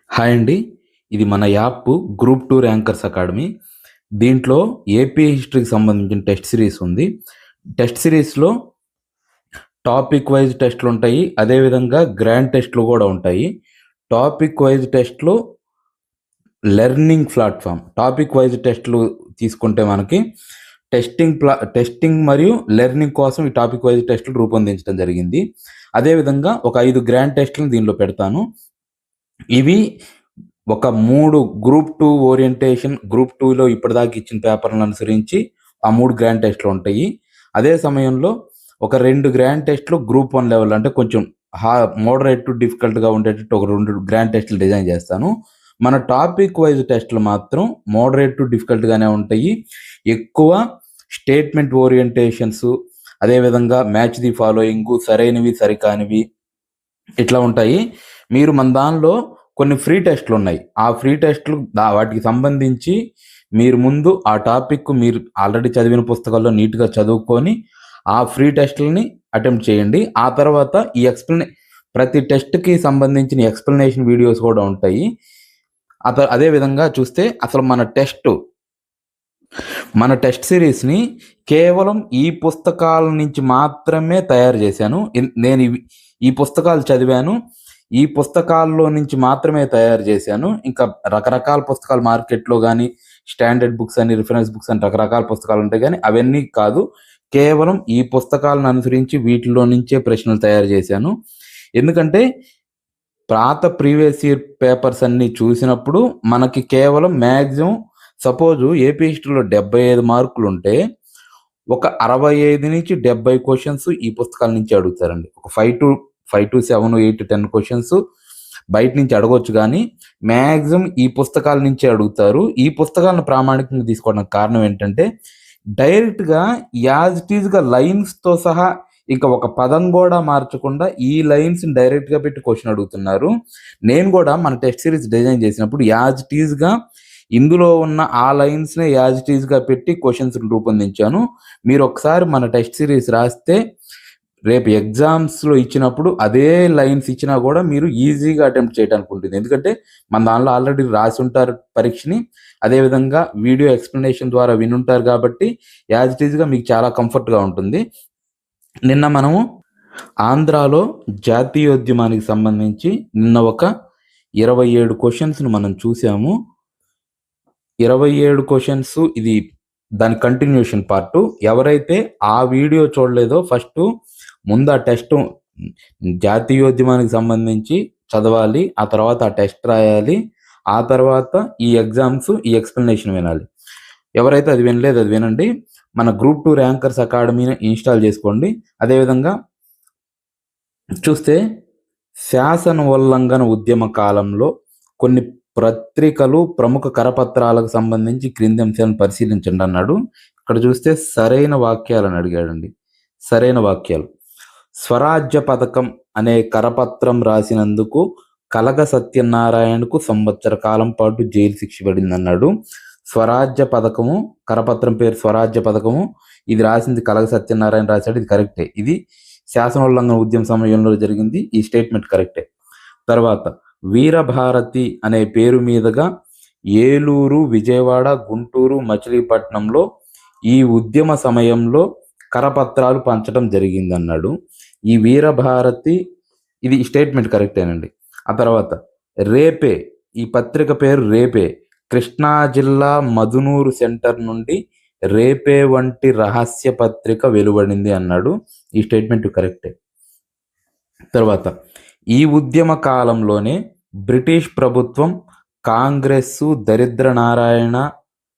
Hi అండి. ఇది మన యాప్ గ్రూప్ 2 ర్యాంకర్స్ అకాడమీ. దీంట్లో ఏపీ హిస్టరీకి సంబంధించిన టెస్ట్ సిరీస్ ఉంది. టెస్ట్ సిరీస్‌లో టాపిక్ వైస్ టెస్ట్‌లుంటాయి. అదేవిధంగా గ్రాండ్ టెస్ట్‌లు గూడా ఉంటాయి. టాపిక్ వైస్ టెస్ట్‌లు లెర్నింగ్ ప్లాట్‌ఫామ్. టాపిక్ వైస్ టెస్ట్‌లు తీసుకుంటే మనకి టెస్టింగ్ మరియు లెర్నింగ్ కోసం ఈ టాపిక్ వైస్ టెస్ట్‌లు రూపొందించడం జరిగింది. అదేవిధంగా ఒక 5 గ్రాండ్ టెస్ట్‌లను దీనిలో పెడతాను. ఇవి ఒక 3 గ్రూప్ 2 ఓరియంటేషన్, గ్రూప్ 2లో ఇప్పటిదాకా ఇచ్చిన పేపర్‌లను అనుసరించి ఆ 3 గ్రాండ్ టెస్ట్‌లు ఉంటాయి. అదే సమయంలో ఒక 2 గ్రాండ్ టెస్ట్‌లు గ్రూప్ 1 లెవెల్ అంటే కొంచెం హా మోడరేట్ టు డిఫికల్ట్‌గా ఉండేటట్టు ఒక 2 గ్రాండ్ టెస్ట్‌లు డిజైన్ చేస్తాను. మన టాపిక్ వైస్ టెస్ట్‌లు మాత్రం మోడరేట్ టు డిఫికల్ట్‌గానే ఉంటాయి. ఎక్కువ స్టేట్మెంట్ ఓరియంటేషన్స్, అదేవిధంగా మ్యాచ్ ది ఫాలోయింగు, సరైనవి, సరికానివి ఇట్లా ఉంటాయి. మీరు మన దానిలో కొన్ని ఫ్రీ టెస్ట్‌లున్నాయి. ఆ ఫ్రీ టెస్ట్‌లు వాటికి సంబంధించి మీరు ముందు ఆ టాపిక్ మీరు ఆల్రెడీ చదివిన పుస్తకాల్లో నీట్‌గా చదువుకొని, ఆ ఫ్రీ టెస్ట్‌లని అటెంప్ట్ చేయండి. ఆ తర్వాత ఈ ప్రతి టెస్ట్‌కి సంబంధించిన ఎక్స్‌ప్లనేషన్ వీడియోస్ కూడా ఉంటాయి. అదే విధంగా చూస్తే అసలు మన టెస్ట్ సిరీస్‌ని కేవలం ఈ పుస్తకాల నుంచి మాత్రమే తయారు చేశాను. ఈ పుస్తకాలు చదివాను. ఈ పుస్తకాల్లో నుంచి మాత్రమే తయారు చేశాను. ఇంకా రకరకాల పుస్తకాలు మార్కెట్‌లో గాని, స్టాండర్డ్ బుక్స్ అని, రిఫరెన్స్ బుక్స్ అని రకరకాల పుస్తకాలుంటాయి గానీ, అవన్నీ కాదు. కేవలం ఈ పుస్తకాలను అనుసరించి వీటిలో నుంచే ప్రశ్నలు తయారు చేశాను. ఎందుకంటే ప్రీవియస్ ఇయర్ పేపర్స్ అన్నీ చూసినప్పుడు మనకి కేవలం మాక్సిమం సపోజు ఏపీ హిస్టరీలో 75 మార్కులుంటే, ఒక 65-70 క్వెషన్స్ ఈ పుస్తకాల నుంచి అడుగుతారండి. ఒక 5-7, 8-10 క్వెషన్స్ బయట నుంచి అడగొచ్చు గానీ, మాక్సిమం ఈ పుస్తకాల నుంచే అడుగుతారు. ఈ పుస్తకాలను ప్రామాణికంగా తీసుకోవడానికి కారణం ఏంటంటే, డైరెక్ట్‌గా యాజ్ ఇట్ ఈజ్‌గా లైన్స్‌తో సహా ఇంక ఒక పదం గూడా మార్చకుండా ఈ లైన్స్‌ని డైరెక్ట్‌గా పెట్టి క్వెషన్ అడుగుతున్నారు. నేను గూడా మన టెస్ట్ సిరీస్ డిజైన్ చేసినప్పుడు యాజ్ ఇట్ ఈజ్‌గా ఇందులో ఉన్న ఆ లైన్స్‌నే యాజ్ ఇట్ ఈజ్‌గా పెట్టి క్వెషన్స్‌ని రూపొందించాను. మీరొకసారి మన టెస్ట్ సిరీస్ రాస్తే రేపు ఎగ్జామ్స్‌లో ఇచ్చినప్పుడు అదే లైన్స్ ఇచ్చినా గూడా మీరు ఈజీగా అటెంప్ట్ చేయడానికి ఉంటుంది. ఎందుకంటే మన దానిలో ఆల్రెడీ రాసుంటారు పరీక్షని. అదేవిధంగా వీడియో ఎక్స్‌ప్లనేషన్ ద్వారా వినుంటారు కాబట్టి యాజ్ ఇట్ ఈజ్‌గా మీకు చాలా కంఫర్ట్‌గా ఉంటుంది. నిన్న మనము ఆంధ్రాలో జాతీయోద్యమానికి సంబంధించి నిన్న ఒక 27 క్వెషన్స్‌ని మనం చూసాము. 27 క్వెషన్స్ ఇది దాని కంటిన్యూషన్ పార్టు. ఎవరైతే ఆ వీడియో చూడలేదో ముందు ఆ టెస్టు జాతీయోద్యమానికి సంబంధించి చదవాలి. ఆ తర్వాత ఆ టెస్ట్ రాయాలి. ఆ తర్వాత ఈ ఎక్స్‌ప్లనేషన్ వినాలి. ఎవరైతే అది వినలేదో అది వినండి. మన గ్రూప్ 2 ర్యాంకర్స్ అకాడమీని ఇన్‌స్టాల్ చేసుకోండి. అదేవిధంగా చూస్తే శాసన ఉల్లంఘన ఉద్యమ కాలంలో కొన్ని పత్రికలు, ప్రముఖ కరపత్రాలకు సంబంధించి క్రింది అంశాలను పరిశీలించండి అన్నాడు. ఇక్కడ చూస్తే సరైన వాక్యాలని అడిగాడండి. సరైన వాక్యాలు. స్వరాజ్య పథకం అనే కరపత్రం రాసినందుకు కలగ సత్యనారాయణకు సంవత్సర కాలం పాటు జైలు శిక్ష పడిందన్నాడు. స్వరాజ్య పథకము, కరపత్రం పేరు స్వరాజ్య పథకము. ఇది రాసింది కలగ సత్యనారాయణ రాశాడు. ఇది కరెక్టే. ఇది శాసనోల్లంఘన ఉద్యమ సమయంలో జరిగింది. ఈ స్టేట్మెంట్ కరెక్టే. తర్వాత వీరభారతి అనే పేరు మీదుగా ఏలూరు, విజయవాడ, గుంటూరు, మచిలీపట్నంలో ఈ ఉద్యమ సమయంలో కరపత్రాలు పంచడం జరిగిందన్నాడు. ఈ వీరభారతి ఇది స్టేట్మెంట్ కరెక్టేనండి. ఆ తర్వాత రేపే, ఈ పత్రిక పేరు రేపే. కృష్ణా జిల్లా మదునూరు సెంటర్ నుండి రేపే వంటి రహస్య పత్రిక వెలువడింది అన్నాడు. ఈ స్టేట్మెంట్ కరెక్టే. తర్వాత ఈ ఉద్యమ కాలంలోనే బ్రిటిష్ ప్రభుత్వం కాంగ్రెస్సు, దరిద్ర నారాయణ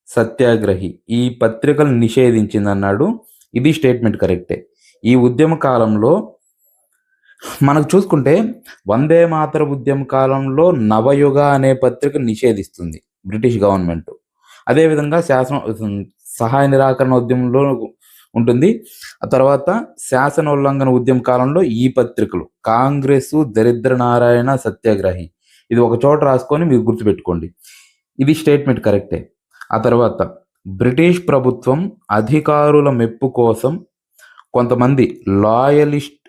సత్యాగ్రహి ఈ పత్రికలు నిషేధించిందన్నాడు. ఇది స్టేట్మెంట్ కరెక్టే. ఈ ఉద్యమ కాలంలో మనకు చూసుకుంటే వందే మాతర ఉద్యమ కాలంలో నవయుగ అనే పత్రిక నిషేధిస్తుంది బ్రిటిష్ గవర్నమెంట్. అదేవిధంగా సహాయ నిరాకరణ ఉద్యమంలో ఉంటుంది. ఆ తర్వాత శాసన ఉల్లంఘన ఉద్యమ కాలంలో ఈ పత్రికలు కాంగ్రెసు, దరిద్ర నారాయణ సత్యాగ్రహి ఇది ఒక చోట రాసుకొని మీరు గుర్తుపెట్టుకోండి. ఇది స్టేట్మెంట్ కరెక్టే. ఆ తర్వాత బ్రిటిష్ ప్రభుత్వం అధికారుల మెప్పు కోసం కొంతమంది లాయలిస్ట్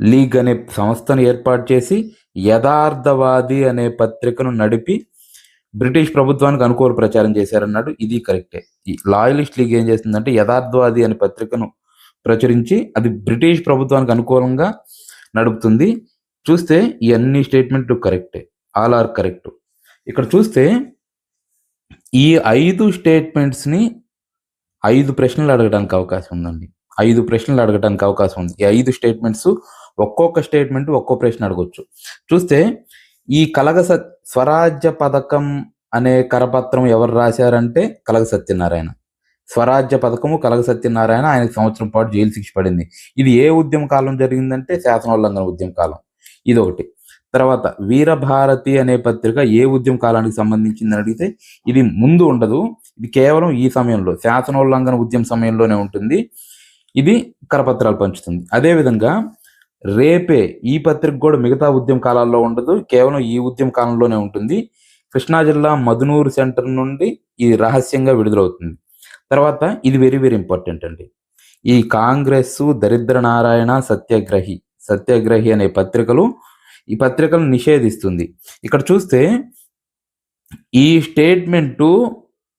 లీగ్ అనే సంస్థను ఏర్పాటు చేసి యథార్థవాది అనే పత్రికను నడిపి బ్రిటిష్ ప్రభుత్వానికి అనుకూల ప్రచారం చేశారన్నాడు. ఇది కరెక్టే. ఈ లాయలిస్ట్ లీగ్ ఏం చేస్తుందంటే యథార్థవాది అనే పత్రికను ప్రచురించి అది బ్రిటిష్ ప్రభుత్వానికి అనుకూలంగా నడుపుతుంది. చూస్తే ఈ అన్ని స్టేట్మెంట్లు కరెక్టే, ఆల్ ఆర్ కరెక్ట్. ఇక్కడ చూస్తే ఈ 5 స్టేట్మెంట్స్ని 5 ప్రశ్నలు అడగడానికి అవకాశం ఉందండి. 5 ప్రశ్నలు అడగడానికి అవకాశం ఉంది. ఈ 5 స్టేట్మెంట్స్ ఒక్కొక్క స్టేట్మెంట్ ఒక్కో ప్రశ్న అడగొచ్చు. చూస్తే ఈ స్వరాజ్య పథకం అనే కరపత్రం ఎవరు రాశారంటే కలగ సత్యనారాయణ. స్వరాజ్య పథకము కలగ సత్యనారాయణ, ఆయనకు సంవత్సరం పాటు జైలు శిక్ష పడింది. ఇది ఏ ఉద్యమ కాలం జరిగిందంటే శాసనోల్లంఘన ఉద్యమ కాలం. ఇదొకటి. తర్వాత వీరభారతి అనే పత్రిక ఏ ఉద్యమ కాలానికి సంబంధించిందని అడిగితే ఇది ముందు ఉండదు, ఇది కేవలం ఈ సమయంలో శాసనోల్లంఘన ఉద్యమ సమయంలోనే ఉంటుంది. ఇది కరపత్రాలు పంచుతుంది. అదేవిధంగా రేపే ఈ పత్రిక కూడా మిగతా ఉద్యమ కాలాల్లో ఉండదు, కేవలం ఈ ఉద్యమ కాలంలోనే ఉంటుంది. కృష్ణా జిల్లా మధునూరు సెంటర్ నుండి ఇది రహస్యంగా విడుదలవుతుంది. తర్వాత ఇది వెరీ వెరీ ఇంపార్టెంట్ అండి. ఈ కాంగ్రెస్, దరిద్ర నారాయణ, సత్యాగ్రహి అనే ఈ పత్రికలను నిషేధిస్తుంది. ఇక్కడ చూస్తే ఈ స్టేట్మెంటు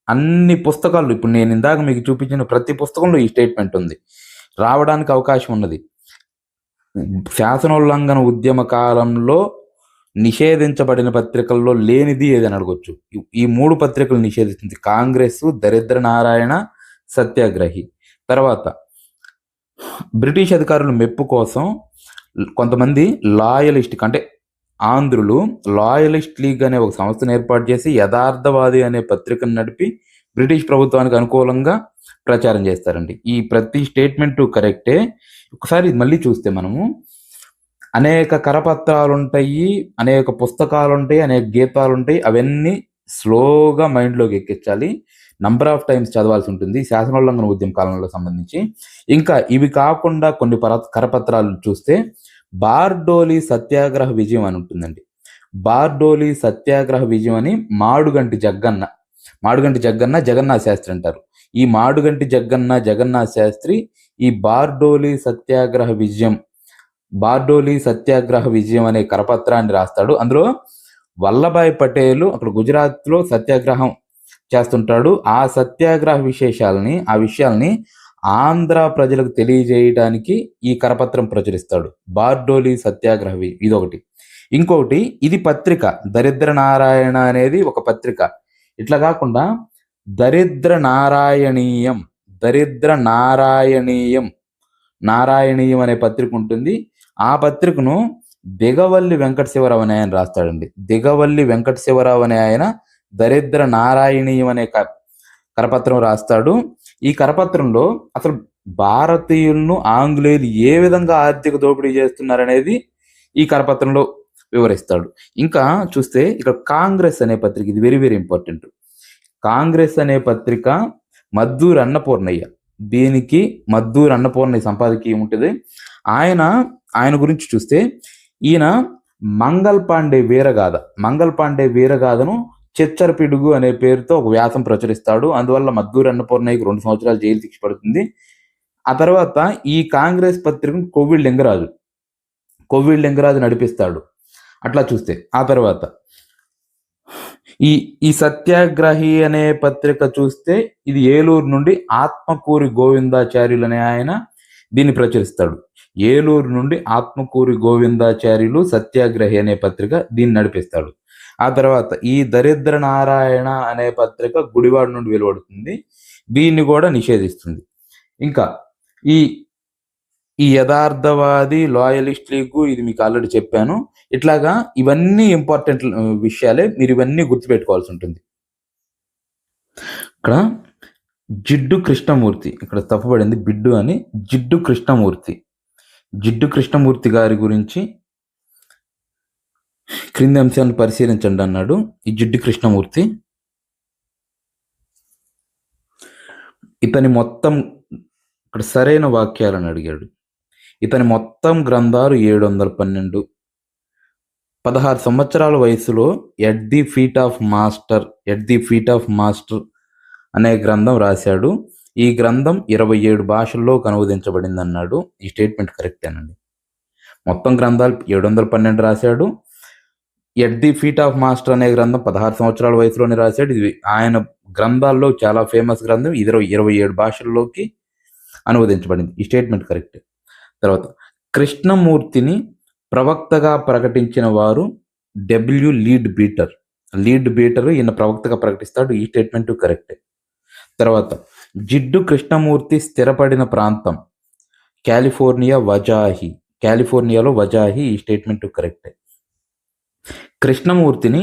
అన్ని పుస్తకాలు, ఇప్పుడు నేను ఇందాక మీకు చూపించిన ప్రతి పుస్తకంలో ఈ స్టేట్మెంట్ ఉంది, రావడానికి అవకాశం ఉన్నది. శాసనోల్లంఘన ఉద్యమ కాలంలో నిషేధించబడిన పత్రికల్లో లేనిది ఏదని అడగొచ్చు. ఈ 3 పత్రికలు నిషేధిస్తుంది: కాంగ్రెస్, దరిద్ర నారాయణ, సత్యాగ్రహి. తర్వాత బ్రిటిష్ అధికారుల మెప్పు కోసం కొంతమంది అంటే ఆంధ్రులు లాయలిస్ట్ లీగ్ అనే ఒక సంస్థను ఏర్పాటు చేసి యథార్థవాది అనే పత్రికను నడిపి బ్రిటిష్ ప్రభుత్వానికి అనుకూలంగా ప్రచారం చేస్తారండి. ఈ ప్రతి స్టేట్మెంటు కరెక్టే. ఒకసారి మళ్ళీ చూస్తే మనము అనేక కరపత్రాలు ఉంటాయి, అనేక పుస్తకాలు ఉంటాయి, అనేక గీతాలు ఉంటాయి. అవన్నీ స్లోగా మైండ్లోకి ఎక్కించాలి. నంబర్ ఆఫ్ టైమ్స్ చదవాల్సి ఉంటుంది శాసనోల్లంఘన ఉద్యమ కాలంలో సంబంధించి. ఇంకా ఇవి కాకుండా కొన్ని కరపత్రాలు చూస్తే బార్డోలి సత్యాగ్రహ విజయం అని ఉంటుందండి. బార్డోలి సత్యాగ్రహ విజయం అని మాడుగంటి జగ్గన్న జగన్నాథ శాస్త్రి అంటారు. ఈ మాడుగంటి జగన్నాథ శాస్త్రి ఈ బార్డోలి సత్యాగ్రహ విజయం అనే కరపత్రాన్ని రాస్తాడు. అందులో వల్లభాయ్ పటేల్ అక్కడ గుజరాత్లో సత్యాగ్రహం చేస్తుంటాడు. ఆ సత్యాగ్రహ విషయాల్ని ఆంధ్ర ప్రజలకు తెలియజేయడానికి ఈ కరపత్రం ప్రచురిస్తాడు. బార్డోలి సత్యాగ్రహ ఇదొకటి. ఇంకొకటి, ఇది పత్రిక, దరిద్ర నారాయణ అనేది ఒక పత్రిక. ఇట్లా కాకుండా దరిద్ర నారాయణీయం అనే పత్రిక ఉంటుంది. ఆ పత్రికను దిగవల్లి వెంకట శివరావు అనే ఆయన రాస్తాడండి. దిగవల్లి వెంకట శివరావు అనే ఆయన దరిద్ర నారాయణీయం అనే కరపత్రం రాస్తాడు. ఈ కరపత్రంలో అసలు భారతీయులను ఆంగ్లేయులు ఏ విధంగా ఆర్థిక దోపిడీ చేస్తున్నారనేది ఈ కరపత్రంలో వివరిస్తాడు. ఇంకా చూస్తే ఇక్కడ కాంగ్రెస్ అనే పత్రిక, ఇది వెరీ వెరీ ఇంపార్టెంట్. కాంగ్రెస్ అనే పత్రిక మద్దూరి అన్నపూర్ణయ్య, దీనికి మద్దూరి అన్నపూర్ణయ్య సంపాదకీయం ఉంటుంది. ఆయన గురించి చూస్తే ఈయన మంగల్ పాండే వీరగాథను చిచ్చర పిడుగు అనే పేరుతో ఒక వ్యాసం ప్రచురిస్తాడు. అందువల్ల మద్దూరి అన్నపూర్ణయ్యకు 2 సంవత్సరాలు జైలు శిక్ష పడుతుంది. ఆ తర్వాత ఈ కాంగ్రెస్ పత్రికను కొవ్విళ్ళ లింగరాజు నడిపిస్తాడు. అట్లా చూస్తే ఆ తర్వాత ఈ సత్యాగ్రహి అనే పత్రిక చూస్తే ఇది ఏలూరు నుండి ఆత్మకూరి గోవిందాచార్యులు అనే ఆయన దీన్ని ప్రచురిస్తాడు. ఏలూరు నుండి ఆత్మకూరి గోవిందాచార్యులు సత్యాగ్రహి అనే పత్రిక దీన్ని నడిపిస్తాడు. ఆ తర్వాత ఈ దరిద్ర నారాయణ అనే పత్రిక గుడివాడ నుండి వెలువడుతుంది, దీన్ని కూడా నిషేధిస్తుంది. ఇంకా ఈ యథార్థవాది, లాయలిస్ట్ లీగ్, ఇది మీకు ఆల్రెడీ చెప్పాను. ఇట్లాగా ఇవన్నీ ఇంపార్టెంట్ విషయాలే, మీరు ఇవన్నీ గుర్తుపెట్టుకోవాల్సి ఉంటుంది. ఇక్కడ జిడ్డు కృష్ణమూర్తి, ఇక్కడ తప్పుపడింది బిడ్డు అని, జిడ్డు కృష్ణమూర్తి గారి గురించి క్రింది అంశాలను పరిశీలించండి అన్నాడు. ఈ జిడ్డు కృష్ణమూర్తి ఇతని మొత్తం, ఇక్కడ సరైన వాక్యాలను అడిగాడు. ఇతని మొత్తం గ్రంథాలు 712. 16 సంవత్సరాల వయసులో at the feet of master అనే గ్రంథం రాశాడు. ఈ గ్రంథం 27 భాషల్లో అనువదించబడింది అన్నాడు. ఈ స్టేట్మెంట్ కరెక్టేనండి. మొత్తం గ్రంథాలు 712 రాశాడు. At the feet of master అనే గ్రంథం 16 సంవత్సరాల వయసులోనే రాశాడు. ఇది ఆయన గ్రంథాల్లో చాలా ఫేమస్ గ్రంథం. ఇది 27 భాషల్లోకి అనువదించబడింది. ఈ స్టేట్మెంట్ కరెక్ట్. తర్వాత కృష్ణమూర్తిని ప్రవక్తగా ప్రకటించిన వారు లీడ్ బీటర్. ఈయన ప్రవక్తగా ప్రకటిస్తాడు. ఈ స్టేట్మెంట్ కరెక్ట్. తర్వాత జిడ్డు కృష్ణమూర్తి స్థిరపడిన ప్రాంతం కాలిఫోర్నియాలో వజాహి. ఈ స్టేట్మెంట్ కరెక్ట్. కృష్ణమూర్తిని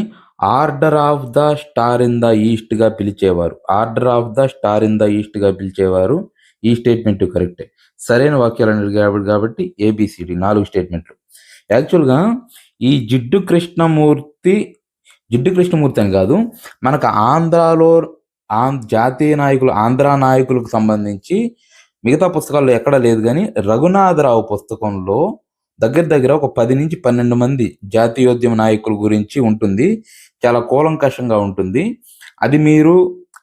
order of the star in the east గా పిలిచేవారు. ఈ స్టేట్మెంట్ కరెక్ట్. సరైన వాక్యాలు అడిగాడు కాబట్టి ఏబిసిడి 4 స్టేట్మెంట్లు. యాక్చువల్గా ఈ జిడ్డు కృష్ణమూర్తి అని కాదు, మనకు ఆంధ్రాలో జాతీయ నాయకులు, ఆంధ్ర నాయకులకు సంబంధించి మిగతా పుస్తకాల్లో ఎక్కడా లేదు, కానీ రఘునాథరావు పుస్తకంలో దగ్గర ఒక 10 నుంచి 12 మంది జాతీయోద్యమ నాయకుల గురించి ఉంటుంది. చాలా కూలంకషంగా ఉంటుంది.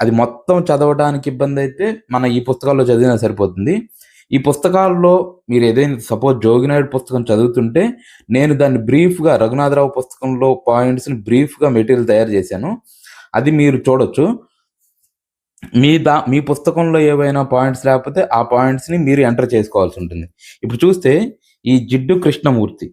అది మొత్తం చదవడానికి ఇబ్బంది అయితే మన ఈ పుస్తకాల్లో చదివినా సరిపోతుంది. ఈ పుస్తకాల్లో మీరు ఏదైనా సపోజ్ జోగినాయుడు పుస్తకం చదువుతుంటే నేను దాన్ని బ్రీఫ్గా, రఘునాథరావు పుస్తకంలో పాయింట్స్ని బ్రీఫ్గా మెటీరియల్ తయారు చేశాను. అది మీరు చూడొచ్చు. మీ పుస్తకంలో ఏవైనా పాయింట్స్ లేకపోతే ఆ పాయింట్స్ని మీరు ఎంటర్ చేసుకోవాల్సి ఉంటుంది. ఇప్పుడు చూస్తే ఈ జిడ్డు కృష్ణమూర్తి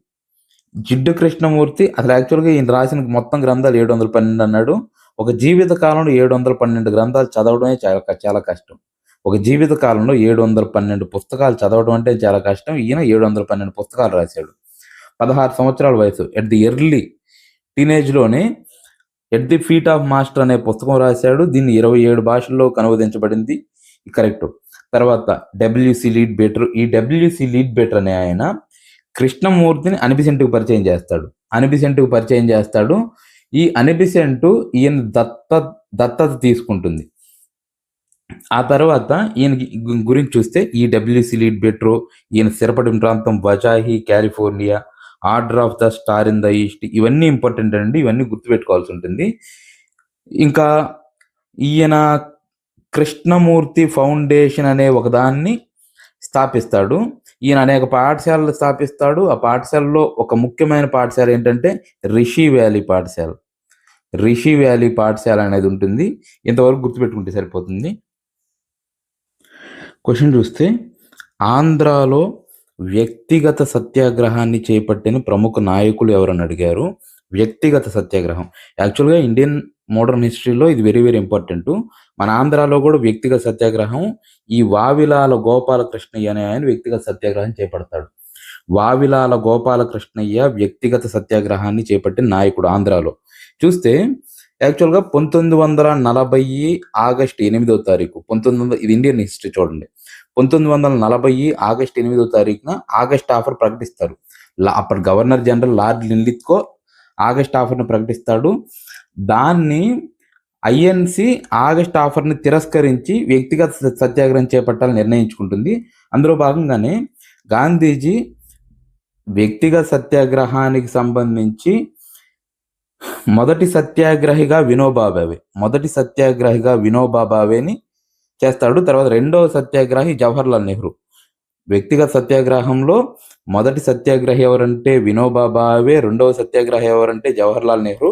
అసలు యాక్చువల్గా ఈయన రాసిన మొత్తం గ్రంథాలు 712 అన్నాడు. ఒక జీవిత కాలంలో 712 గ్రంథాలు చదవడమే చాలా కష్టం. ఒక జీవిత కాలంలో 712 పుస్తకాలు చదవడం అంటే చాలా కష్టం. ఈయన 712 పుస్తకాలు రాశాడు. 16 సంవత్సరాల వయసు, ఎట్ ది ఎర్లీ టీనేజ్లోనే at the feet of master అనే పుస్తకం రాశాడు. దీన్ని 27 భాషల్లోకి అనువదించబడింది. కరెక్ట్. తర్వాత డబ్ల్యూసి లీడ్ బేటర్ అనే ఆయన కృష్ణమూర్తిని అనిబిసెంట్కి పరిచయం చేస్తాడు. ఈ అనిబిసెంట్ ఈయన దత్తత తీసుకుంటుంది. ఆ తర్వాత ఈయన గురించి చూస్తే ఈ డబ్ల్యూసి లీడ్ బెట్రో, ఈయన స్థిరపడిన ప్రాంతం వజాహి, California, order of the star in the east, ఇవన్నీ ఇంపార్టెంట్ అండి. ఇవన్నీ గుర్తుపెట్టుకోవాల్సి ఉంటుంది. ఇంకా ఈయన కృష్ణమూర్తి ఫౌండేషన్ అనే ఒకదాన్ని స్థాపిస్తాడు. ఈయన అనేక పాఠశాలలు స్థాపిస్తాడు. ఆ పాఠశాలలో ఒక ముఖ్యమైన పాఠశాల ఏంటంటే రిషి వ్యాలీ పాఠశాల అనేది ఉంటుంది. ఇంతవరకు గుర్తుపెట్టుకుంటే సరిపోతుంది. క్వశ్చన్ చూస్తే ఆంధ్రాలో వ్యక్తిగత సత్యాగ్రహాన్ని చేపట్టిన ప్రముఖ నాయకులు ఎవరని అడిగారు. వ్యక్తిగత సత్యాగ్రహం యాక్చువల్గా ఇండియన్ మోడర్న్ హిస్టరీలో ఇది వెరీ వెరీ ఇంపార్టెంట్. మన ఆంధ్రాలో కూడా వ్యక్తిగత సత్యాగ్రహం, ఈ వావిలాల గోపాలకృష్ణయ్య అనే ఆయన వ్యక్తిగత సత్యాగ్రహం చేపడతాడు. వావిలాల గోపాలకృష్ణయ్య వ్యక్తిగత సత్యాగ్రహాన్ని చేపట్టిన నాయకుడు ఆంధ్రాలో. చూస్తే యాక్చువల్గా 1940 ఆగస్టు 8వ తారీఖు, ఇది ఇండియన్ హిస్టరీ చూడండి. 1940 ఆగస్టు 8వ తారీఖున ఆగస్ట్ ఆఫర్ ప్రకటిస్తారు. అప్పటి గవర్నర్ జనరల్ లార్డ్ లిన్లిత్కో ఆగస్ట్ ఆఫర్ని ప్రకటిస్తాడు. దాన్ని ఐఎన్సి ఆగస్ట్ ఆఫర్ని తిరస్కరించి వ్యక్తిగత సత్యాగ్రహం చేపట్టాలని నిర్ణయించుకుంటుంది. అందులో భాగంగానే గాంధీజీ వ్యక్తిగత సత్యాగ్రహానికి సంబంధించి మొదటి సత్యాగ్రహిగా వినోబా భావేని చేస్తాడు. తర్వాత రెండవ సత్యాగ్రహి జవహర్లాల్ నెహ్రూ. వ్యక్తిగత సత్యాగ్రహంలో మొదటి సత్యాగ్రహి ఎవరంటే వినోబా భావే, రెండవ సత్యాగ్రహి ఎవరంటే జవహర్లాల్ నెహ్రూ.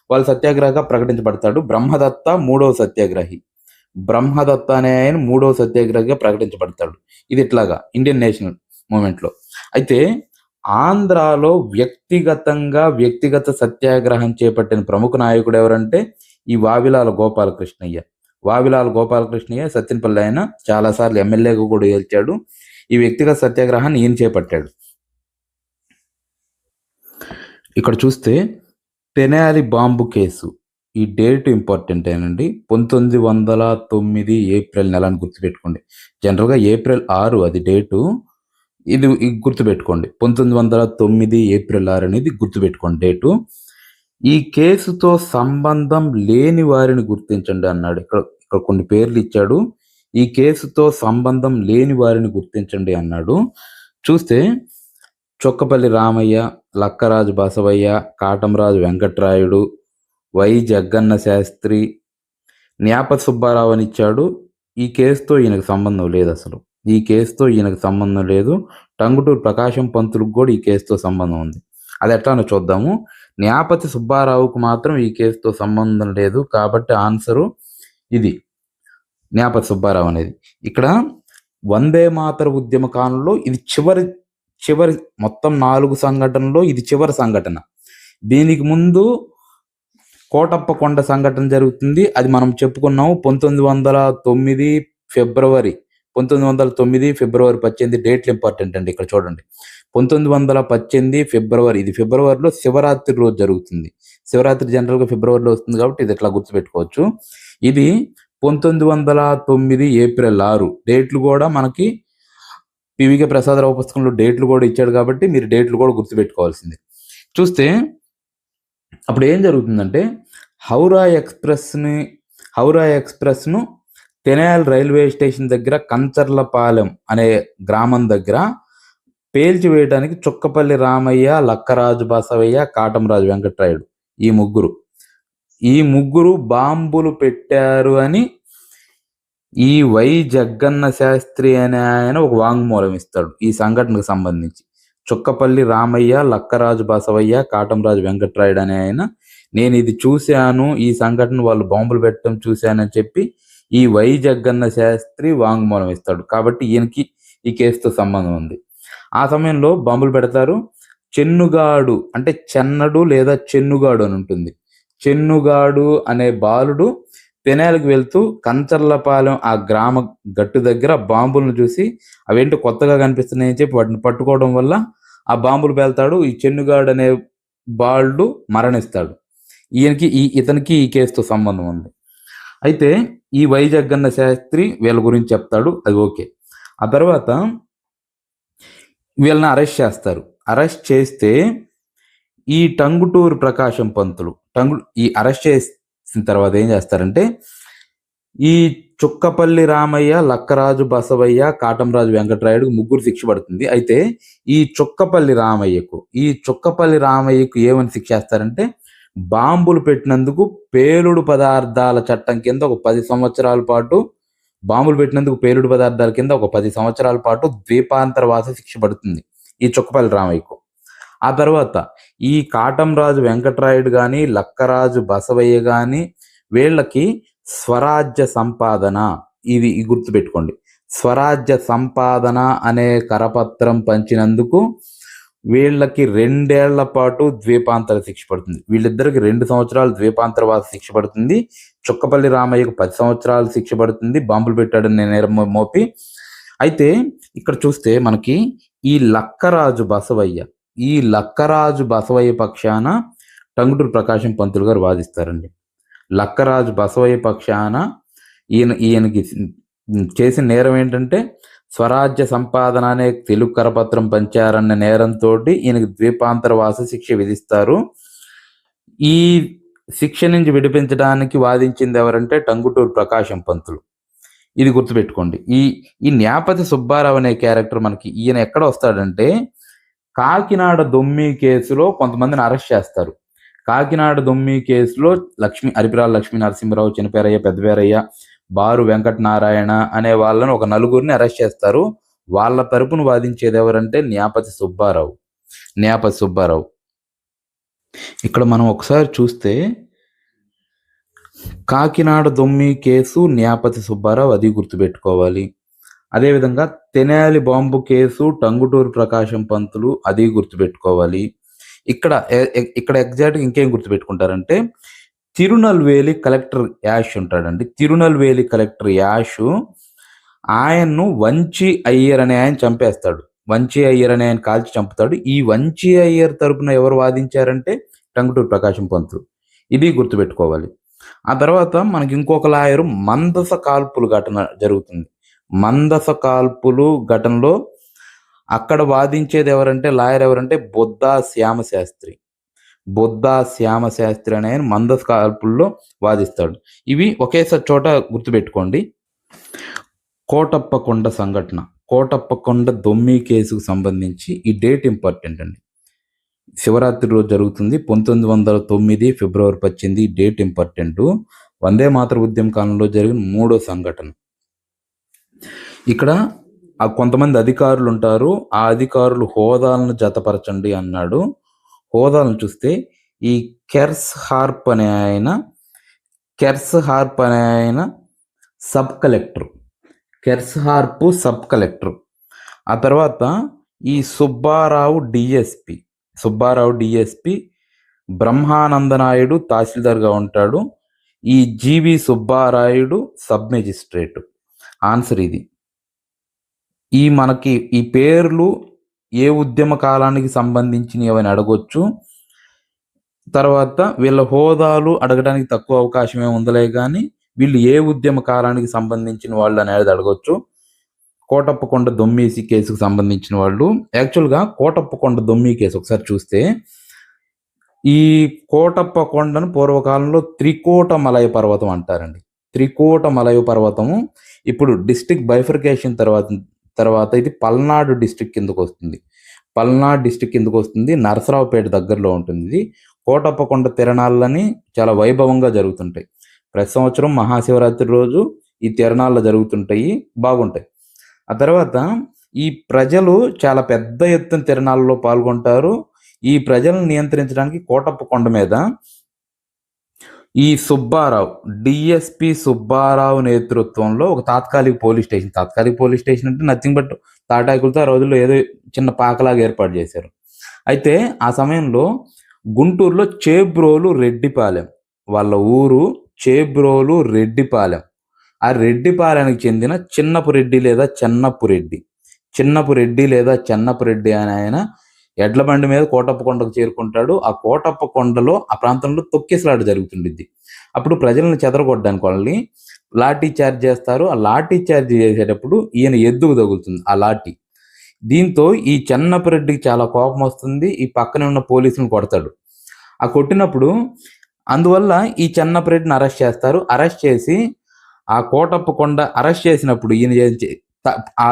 వాళ్ళు సత్యాగ్రహగా ప్రకటించబడతాడు. బ్రహ్మదత్త అనే ఆయన 3వ సత్యాగ్రహిగా ప్రకటించబడతాడు. ఇది ఇట్లాగా ఇండియన్ నేషనల్ మూమెంట్లో. అయితే ఆంధ్రాలో వ్యక్తిగత సత్యాగ్రహం చేపట్టిన ప్రముఖ నాయకుడు ఎవరంటే ఈ వావిలాల గోపాలకృష్ణయ్య. సత్యనపల్లి ఆయన చాలాసార్లు ఎమ్మెల్యేగా కూడా గెలిచాడు. ఈ వ్యక్తిగత సత్యాగ్రహాన్ని ఈయన చేపట్టాడు. ఇక్కడ చూస్తే తెనాలి బాంబు కేసు, ఈ డేట్ ఇంపార్టెంట్ ఏనండి. 1909 ఏప్రిల్ నెల అని గుర్తుపెట్టుకోండి. జనరల్గా ఏప్రిల్ 6 అది డేటు, ఇది గుర్తుపెట్టుకోండి. 1909 ఏప్రిల్ 6 అనేది గుర్తుపెట్టుకోండి డేటు. ఈ కేసుతో సంబంధం లేని వారిని గుర్తించండి అన్నాడు. ఇక్కడ కొన్ని పేర్లు ఇచ్చాడు. ఈ కేసుతో సంబంధం లేని వారిని గుర్తించండి అన్నాడు. చూస్తే చొక్కపల్లి రామయ్య, లక్కరాజు బసవయ్య, కాటంరాజు వెంకట్రాయుడు, వై జగ్గన్న శాస్త్రి, న్యాపతి సుబ్బారావు అని ఇచ్చాడు. ఈ కేసుతో ఈయనకు సంబంధం లేదు. టంగుటూరు ప్రకాశం పంతులకు కూడా ఈ కేసుతో సంబంధం ఉంది. అది ఎట్లానో చూద్దాము. న్యాపతి సుబ్బారావుకు మాత్రం ఈ కేసుతో సంబంధం లేదు. కాబట్టి ఆన్సరు ఇది, న్యాపతి సుబ్బారావు అనేది. ఇక్కడ వందే మాతర ఉద్యమ కాలంలో ఇది చివరి మొత్తం 4 సంఘటనలో ఇది చివరి సంఘటన. దీనికి ముందు కోటప్ప కొండ సంఘటన జరుగుతుంది. అది మనం చెప్పుకున్నాము 1909 ఫిబ్రవరి 18 డేట్లు ఇంపార్టెంట్ అండి. ఇక్కడ చూడండి, 1918 ఫిబ్రవరి, ఇది ఫిబ్రవరిలో శివరాత్రి రోజు జరుగుతుంది. శివరాత్రి జనరల్గా ఫిబ్రవరిలో వస్తుంది కాబట్టి ఇది ఇట్లా గుర్తుపెట్టుకోవచ్చు. ఇది 1909 ఏప్రిల్ 6 డేట్లు కూడా మనకి పివికే ప్రసాదరావు పుస్తకంలో డేట్లు కూడా ఇచ్చాడు కాబట్టి మీరు డేట్లు కూడా గుర్తుపెట్టుకోవాల్సింది. చూస్తే అప్పుడు ఏం జరుగుతుందంటే హౌరా ఎక్స్ప్రెస్ను తెనాలి రైల్వే స్టేషన్ దగ్గర కంచర్లపాలెం అనే గ్రామం దగ్గర పేల్చివేయడానికి చుక్కపల్లి రామయ్య, లక్కరాజు బసవయ్య, కాటంరాజు వెంకట్రాయుడు ఈ ముగ్గురు బాంబులు పెట్టారు అని ఈ వై జగ్గన్న శాస్త్రి అనే ఆయన ఒక వాంగ్మూలం ఇస్తాడు ఈ సంఘటనకు సంబంధించి. చుక్కపల్లి రామయ్య, లక్కరాజు బసవయ్య, కాటంరాజు వెంకట్రాయుడు అనే ఆయన, నేను ఇది చూశాను, ఈ సంఘటన వాళ్ళు బాంబులు పెట్టడం చూశానని చెప్పి ఈ వై జగ్గన్న శాస్త్రి వాంగ్మూలం ఇస్తాడు. కాబట్టి ఈయనకి ఈ కేసుతో సంబంధం ఉంది. ఆ సమయంలో బాంబులు పెడతారు. చెన్నుగాడు అంటే చెన్నడు లేదా చెన్నుగాడు అని ఉంటుంది. చెన్నుగాడు అనే బాలుడు తెనాలికి వెళ్తూ కంచర్లపాలెం ఆ గ్రామ గట్టు దగ్గర బాంబులను చూసి అవేంటో కొత్తగా కనిపిస్తున్నాయని చెప్పి వాటిని పట్టుకోవడం వల్ల ఆ బాంబులు పేల్తాడు. ఈ చెన్నుగాడు అనే బాలుడు మరణిస్తాడు. ఇతనికి ఈ కేసుతో సంబంధం ఉంది. అయితే ఈ వై జగ్గన్న శాస్త్రి వీళ్ళ గురించి చెప్తాడు, అది ఓకే. ఆ తర్వాత వీళ్ళని అరెస్ట్ చేస్తారు. అరెస్ట్ చేస్తే ఈ టంగుటూరు ప్రకాశం పంతులు ఈ అరెస్ట్ చేసిన తర్వాత ఏం చేస్తారంటే ఈ చుక్కపల్లి రామయ్య, లక్కరాజు బసవయ్య, కాటంరాజు వెంకట్రాయుడు ముగ్గురు శిక్ష పడుతుంది. అయితే ఈ చుక్కపల్లి రామయ్యకు ఏమని శిక్ష చేస్తారంటే బాంబులు పెట్టినందుకు పేలుడు పదార్థాల చట్టం కింద ఒక 10 సంవత్సరాల పాటు ద్వీపాంతరవాస శిక్ష పడుతుంది ఈ చుక్కపల్లి రామయ్యకు. ఆ తర్వాత ఈ కాటంరాజు వెంకట్రాయుడు కానీ, లక్కరాజు బసవయ్య కానీ వీళ్ళకి స్వరాజ్య సంపాదన, ఇది గుర్తుపెట్టుకోండి, స్వరాజ్య సంపాదన అనే కరపత్రం పంచినందుకు వీళ్ళకి 2 ఏళ్ల పాటు ద్వీపాంతర శిక్ష పడుతుంది. వీళ్ళిద్దరికి 2 సంవత్సరాలు ద్వీపాంతరవాస శిక్ష పడుతుంది. చుక్కపల్లి రామయ్యకు 10 సంవత్సరాలు శిక్ష పడుతుంది బాంబులు పెట్టాడని నేరం మోపి. అయితే ఇక్కడ చూస్తే మనకి ఈ లక్కరాజు బసవయ్య పక్షాన టంగుటూరు ప్రకాశం పంతులు గారు వాదిస్తారండి. లక్కరాజు బసవయ్య పక్షాన ఈయనకి చేసిన నేరం ఏంటంటే స్వరాజ్య సంపాదన అనే తెలుగు కరపత్రం పంచారన్న నేరంతో ఈయనకి ద్వీపాంతరవాస శిక్ష విధిస్తారు. ఈ శిక్ష నుంచి విడిపించడానికి వాదించింది ఎవరంటే టంగుటూరు ప్రకాశం పంతులు. ఇది గుర్తుపెట్టుకోండి. ఈ న్యాపతి సుబ్బారావు అనే క్యారెక్టర్ మనకి ఈయన ఎక్కడ వస్తాడంటే కాకినాడ దొమ్మి కేసులో కొంతమందిని అరెస్ట్ చేస్తారు. కాకినాడ దొమ్మి కేసులో అరిపిరాల లక్ష్మీ నరసింహరావు, చినపేరయ్య, పెద్దపేరయ్య, బారు వెంకటనారాయణ అనే వాళ్ళని ఒక 4గురిని అరెస్ట్ చేస్తారు. వాళ్ళ తరపున వాదించేది ఎవరంటే న్యాపతి సుబ్బారావు. ఇక్కడ మనం ఒకసారి చూస్తే కాకినాడ దొమ్మి కేసు న్యాపతి సుబ్బారావు, అది గుర్తుపెట్టుకోవాలి. అదేవిధంగా తెనాలి బాంబు కేసు టంగుటూరు ప్రకాశం పంతులు, అది గుర్తుపెట్టుకోవాలి. ఇక్కడ ఎగ్జాక్ట్గా ఇంకేం గుర్తుపెట్టుకుంటారంటే తిరునల్వేలి కలెక్టర్ యాష్ ఉంటాడండి. తిరునల్వేలి కలెక్టర్ యాష్ ఆయన్ను వంచి అయ్యర్ అనే ఆయన చంపేస్తాడు. వంచి అయ్యర్ అనే ఆయన కాల్చి చంపుతాడు. ఈ వంచి అయ్యర్ తరపున ఎవరు వాదించారంటే టంగుటూరు ప్రకాశం పంతులు, ఇది గుర్తుపెట్టుకోవాలి. ఆ తర్వాత మనకి ఇంకొక లాయరు మందస కాల్పులు ఘటన జరుగుతుంది. మందస కాల్పులు ఘటనలో అక్కడ వాదించేది ఎవరంటే లాయర్ ఎవరంటే బొద్దా శ్యామశాస్త్రి అనే ఆయన మందస కాల్పుల్లో వాదిస్తాడు. ఇవి ఒకేసారి చోట గుర్తుపెట్టుకోండి. కోటప్ప కొండ దొమ్మి కేసుకు సంబంధించి ఈ డేట్ ఇంపార్టెంట్ అండి. శివరాత్రి రోజు జరుగుతుంది, 1909 ఫిబ్రవరి 18, డేట్ ఇంపార్టెంట్. వందే మాతర ఉద్యమ కాలంలో జరిగిన 3వ సంఘటన. ఇక్కడ కొంతమంది అధికారులు ఉంటారు. ఆ అధికారులు హోదాలను జతపరచండి అన్నాడు. హోదాలను చూస్తే ఈ కెర్స్ హార్ప్ అనే ఆయన సబ్ కలెక్టర్. కెర్స్ హార్ప్ సబ్ కలెక్టర్. ఆ తర్వాత ఈ సుబ్బారావు డిఎస్పి, బ్రహ్మానంద నాయుడు తహసీల్దార్గా ఉంటాడు. ఈ GV Subbarayudu sub magistrate. Answer ఇది. మనకి ఈ పేర్లు ఏ ఉద్యమ కాలానికి సంబంధించినవి అని అడగొచ్చు. తర్వాత వీళ్ళ హోదాలు అడగడానికి తక్కువ అవకాశమే ఉందలే కానీ వీళ్ళు ఏ ఉద్యమ కాలానికి సంబంధించిన వాళ్ళు అనేది అడగొచ్చు. కోటప్పకొండ దొమ్మేసి కేసుకు సంబంధించిన వాళ్ళు. యాక్చువల్గా కోటప్పకొండ దొమ్మి కేసు ఒకసారి చూస్తే, ఈ కోటప్పకొండను పూర్వకాలంలో త్రికోటమలయ పర్వతం అంటారండి. త్రికోటమలయ పర్వతము ఇప్పుడు డిస్ట్రిక్ట్ బైఫర్కేషన్ తర్వాత ఇది పల్నాడు డిస్ట్రిక్ట్ కిందకు వస్తుంది. నరసరావుపేట దగ్గరలో ఉంటుంది. ఇది కోటప్పకొండ తిరణాలని చాలా వైభవంగా జరుగుతుంటాయి. ప్రతి సంవత్సరం మహాశివరాత్రి రోజు ఈ తిరణాలు జరుగుతుంటాయి, బాగుంటాయి. ఆ తర్వాత ఈ ప్రజలు చాలా పెద్ద ఎత్తున తిరణాలలో పాల్గొంటారు. ఈ ప్రజలను నియంత్రించడానికి కోటప్పకొండ మీద ఈ డిఎస్పి సుబ్బారావు నేతృత్వంలో ఒక తాత్కాలిక పోలీస్ స్టేషన్ అంటే నథింగ్ బట్ తాటాకులతో ఆ రోజుల్లో ఏదో చిన్న పాకలాగా ఏర్పాటు చేశారు. అయితే ఆ సమయంలో గుంటూరులో చేబ్రోలు రెడ్డిపాలెం, వాళ్ళ ఊరు చేబ్రోలు రెడ్డిపాలెం. ఆ రెడ్డిపాలెనికి చెందిన చిన్నపు రెడ్డి లేదా చెన్నపు రెడ్డి అని ఆయన ఎడ్ల బండి మీద కోటప్పకొండకు చేరుకుంటాడు. ఆ కోటప్పకొండలో ఆ ప్రాంతంలో తొక్కిసలాట జరుగుతుండిద్ది. అప్పుడు ప్రజలను చెదరగొట్టడానికి వాళ్ళని లాఠీ చార్జ్ చేస్తారు. ఆ లాఠీ చార్జ్ చేసేటప్పుడు ఈయన ఎద్దుకు తగులుతుంది ఆ లాఠీ. దీంతో ఈ చెన్నపు రెడ్డికి చాలా కోపం వస్తుంది. ఈ పక్కనే ఉన్న పోలీసులను కొడతాడు. ఆ కొట్టినప్పుడు అందువల్ల ఈ చెన్నపు రెడ్డిని అరెస్ట్ చేస్తారు. అరెస్ట్ చేసి ఆ కోటప్పకొండ అరెస్ట్ చేసినప్పుడు ఈయన ఆ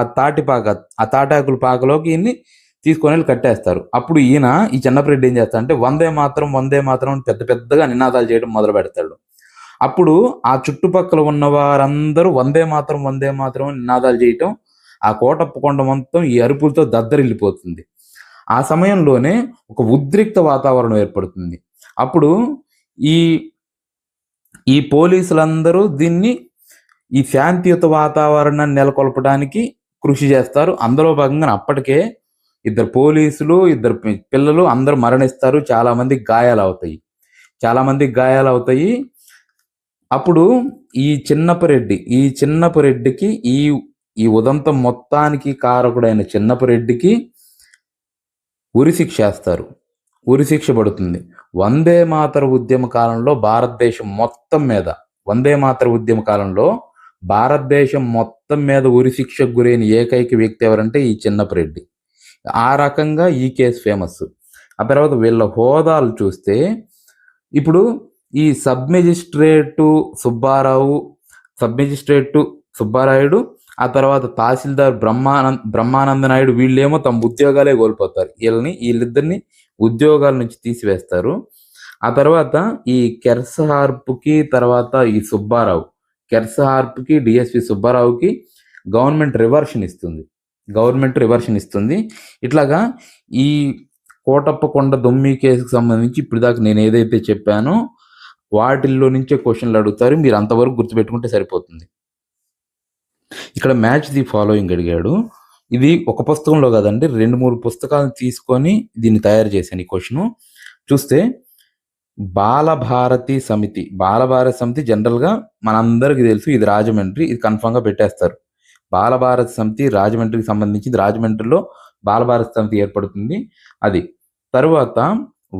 తాటాకుల పాకలోకి ఈయన్ని తీసుకొని వెళ్ళి కట్టేస్తారు. అప్పుడు ఈ చెన్నపరెడ్డి ఏం చేస్తాడంటే వందే మాత్రం అని పెద్ద పెద్దగా నినాదాలు చేయడం మొదలు పెడతాడు. అప్పుడు ఆ చుట్టుపక్కల ఉన్న వారందరూ వందే మాత్రం నినాదాలు చేయటం, ఆ కోటప్పకొండ మొత్తం ఈ అరుపులతో దద్దరిల్లిపోతుంది. ఆ సమయంలోనే ఒక ఉద్రిక్త వాతావరణం ఏర్పడుతుంది. అప్పుడు ఈ పోలీసులందరూ దీన్ని ఈ శాంతియుత వాతావరణాన్ని నెలకొల్పడానికి కృషి చేస్తారు. అందులో భాగంగా అప్పటికే 2 పోలీసులు, 2 పిల్లలు అందరూ మరణిస్తారు. చాలా మందికి గాయాలవుతాయి. అప్పుడు ఈ చిన్నపు రెడ్డికి ఈ ఉదంతం మొత్తానికి కారకుడైన చిన్నపు రెడ్డికి ఉరిశిక్ష పడుతుంది. వందే మాతర ఉద్యమ కాలంలో భారతదేశం మొత్తం మీద ఉరిశిక్షకు గురైన ఏకైక వ్యక్తి ఎవరంటే ఈ చిన్నపు రెడ్డి. ఆ రకంగా ఈ కేసు ఫేమస్. ఆ తర్వాత వీళ్ళ హోదాలు చూస్తే, ఇప్పుడు ఈ సబ్ మెజిస్ట్రేటు సుబ్బారాయుడు, ఆ తర్వాత తహసీల్దార్ బ్రహ్మానంద నాయుడు వీళ్ళేమో తమ ఉద్యోగాలే కోల్పోతారు. వీళ్ళిద్దరిని ఉద్యోగాల నుంచి తీసివేస్తారు. ఆ తర్వాత ఈ కెర్స్ హార్ప్కి తర్వాత ఈ డిఎస్పి సుబ్బారావుకి గవర్నమెంట్ రివర్షన్ ఇస్తుంది. ఇట్లాగా ఈ కోటప్పకొండ దొమ్మి కేసుకు సంబంధించి ఇప్పుడు దాకా నేను ఏదైతే చెప్పానో వాటిల్లో నుంచే క్వశ్చన్లు అడుగుతారు. మీరు అంతవరకు గుర్తుపెట్టుకుంటే సరిపోతుంది. ఇక్కడ మ్యాచ్ ది ఫాలోయింగ్ అడిగాడు. ఇది ఒక పుస్తకంలో కాదండి, 2-3 పుస్తకాలను తీసుకొని దీన్ని తయారు చేశాను. ఈ క్వశ్చన్ చూస్తే బాలభారతి సమితి జనరల్గా మనందరికి తెలుసు, ఇది రాజమండ్రి, ఇది కన్ఫామ్గా పెట్టేస్తారు. బాలభారతి సమితి రాజమండ్రికి సంబంధించింది. రాజమండ్రిలో బాలభారతి సమితి ఏర్పడుతుంది. అది తరువాత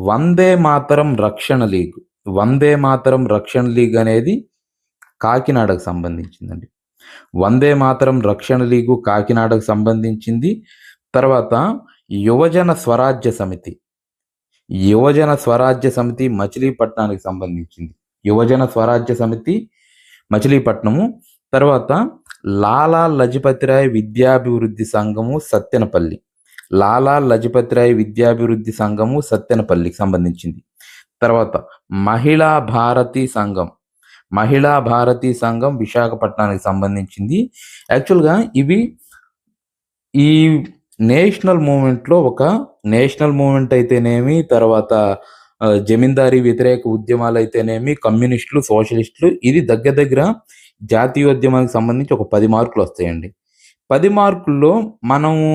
వందే మాతరం రక్షణ లీగ్ అనేది కాకినాడకు సంబంధించిందండి. వందే మాతరం రక్షణ లీగు కాకినాడకు సంబంధించింది. తర్వాత యువజన స్వరాజ్య సమితి మచిలీపట్నానికి సంబంధించింది. మచిలీపట్నము. తర్వాత లాలా లజపతిరాయ్ విద్యాభివృద్ధి సంఘము సత్తెనపల్లికి సంబంధించింది. తర్వాత మహిళా భారతీ సంఘం విశాఖపట్నానికి సంబంధించింది. యాక్చువల్గా ఇవి ఈ నేషనల్ మూమెంట్లో ఒక నేషనల్ మూమెంట్ అయితేనేమి, తర్వాత జమీందారీ వ్యతిరేక ఉద్యమాలైతేనేమి, కమ్యూనిస్టులు, సోషలిస్టులు ఇది దగ్గర దగ్గర జాతీయోద్యమానికి సంబంధించి ఒక 10 మార్కులొస్తాయండి. 10 మార్కుల్లో మనము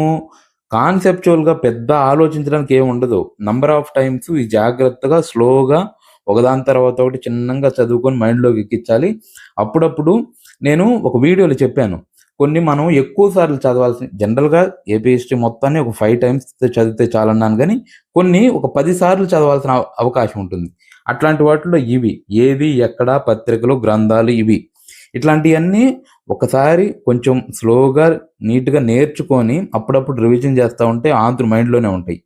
కాన్సెప్చువల్‌గా పెద్ద ఆలోచించడానికి ఏముండదు. నంబర్ ఆఫ్ టైమ్స్ ఈ జాగ్రత్తగా, స్లోగా ఒకదాని తర్వాత ఒకటి చిన్నంగా చదువుకొని మైండ్‌లోకి ఎక్కించాలి. అప్పుడప్పుడు నేను ఒక వీడియోలో చెప్పాను. కొన్ని మనం ఎక్కువ సార్లు జనరల్‌గా ఏపీ హిస్టరీ మొత్తాన్ని ఒక 5 టైమ్స్ చదివితే చాలన్నాను గానీ, కొన్ని ఒక 10 సార్లు చదవాల్సిన అవకాశం ఉంటుంది. అట్లాంటి వాటిలో ఇవి. ఏది, ఎక్కడ, పత్రికలు, గ్రంథాలు ఇవి. ఇట్లాంటియన్నీ ఒకసారి కొంచెం స్లోగా, నీట్‌గా నేర్చుకొని అప్పుడప్పుడు రివిజన్ చేస్తా ఉంటే ఆంధ్ర మైండ్‌లోనే ఉంటాయి.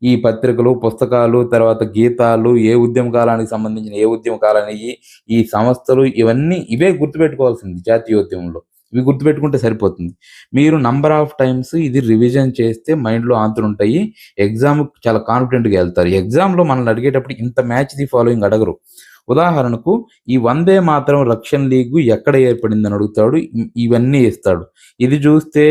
ఈ పత్రికలు, పుస్తకాలు, తర్వాత గీతాలు, ఏ ఉద్యమ కాలానికి సంబంధించిన ఏ ఉద్యమ కాలానియి, ఈ సంస్థలు ఇవన్నీ ఇవే గుర్తుపెట్టుకోవాల్సింది జాతీయోద్యమంలో. ఇవి గుర్తుపెట్టుకుంటే సరిపోతుంది. మీరు నంబర్ ఆఫ్ టైమ్స్ ఇది రివిజన్ చేస్తే మైండ్‌లో ఆన్సరుంటాయి. ఎగ్జామ్‌కి చాలా కాన్ఫిడెంట్‌గా ఎళ్తారు. ఎగ్జామ్‌లో మనల్ని అడిగేటప్పుడు ఇంత మ్యాచ్ ది ఫాలోయింగ్ అడగరు. ఉదాహరణకు ఈ వందే మాతరం రక్షణ లీగు ఎక్కడ ఏర్పడిందని అడుగుతాడు. ఇవన్నీ ఇస్తాడు. ఇది చూస్తే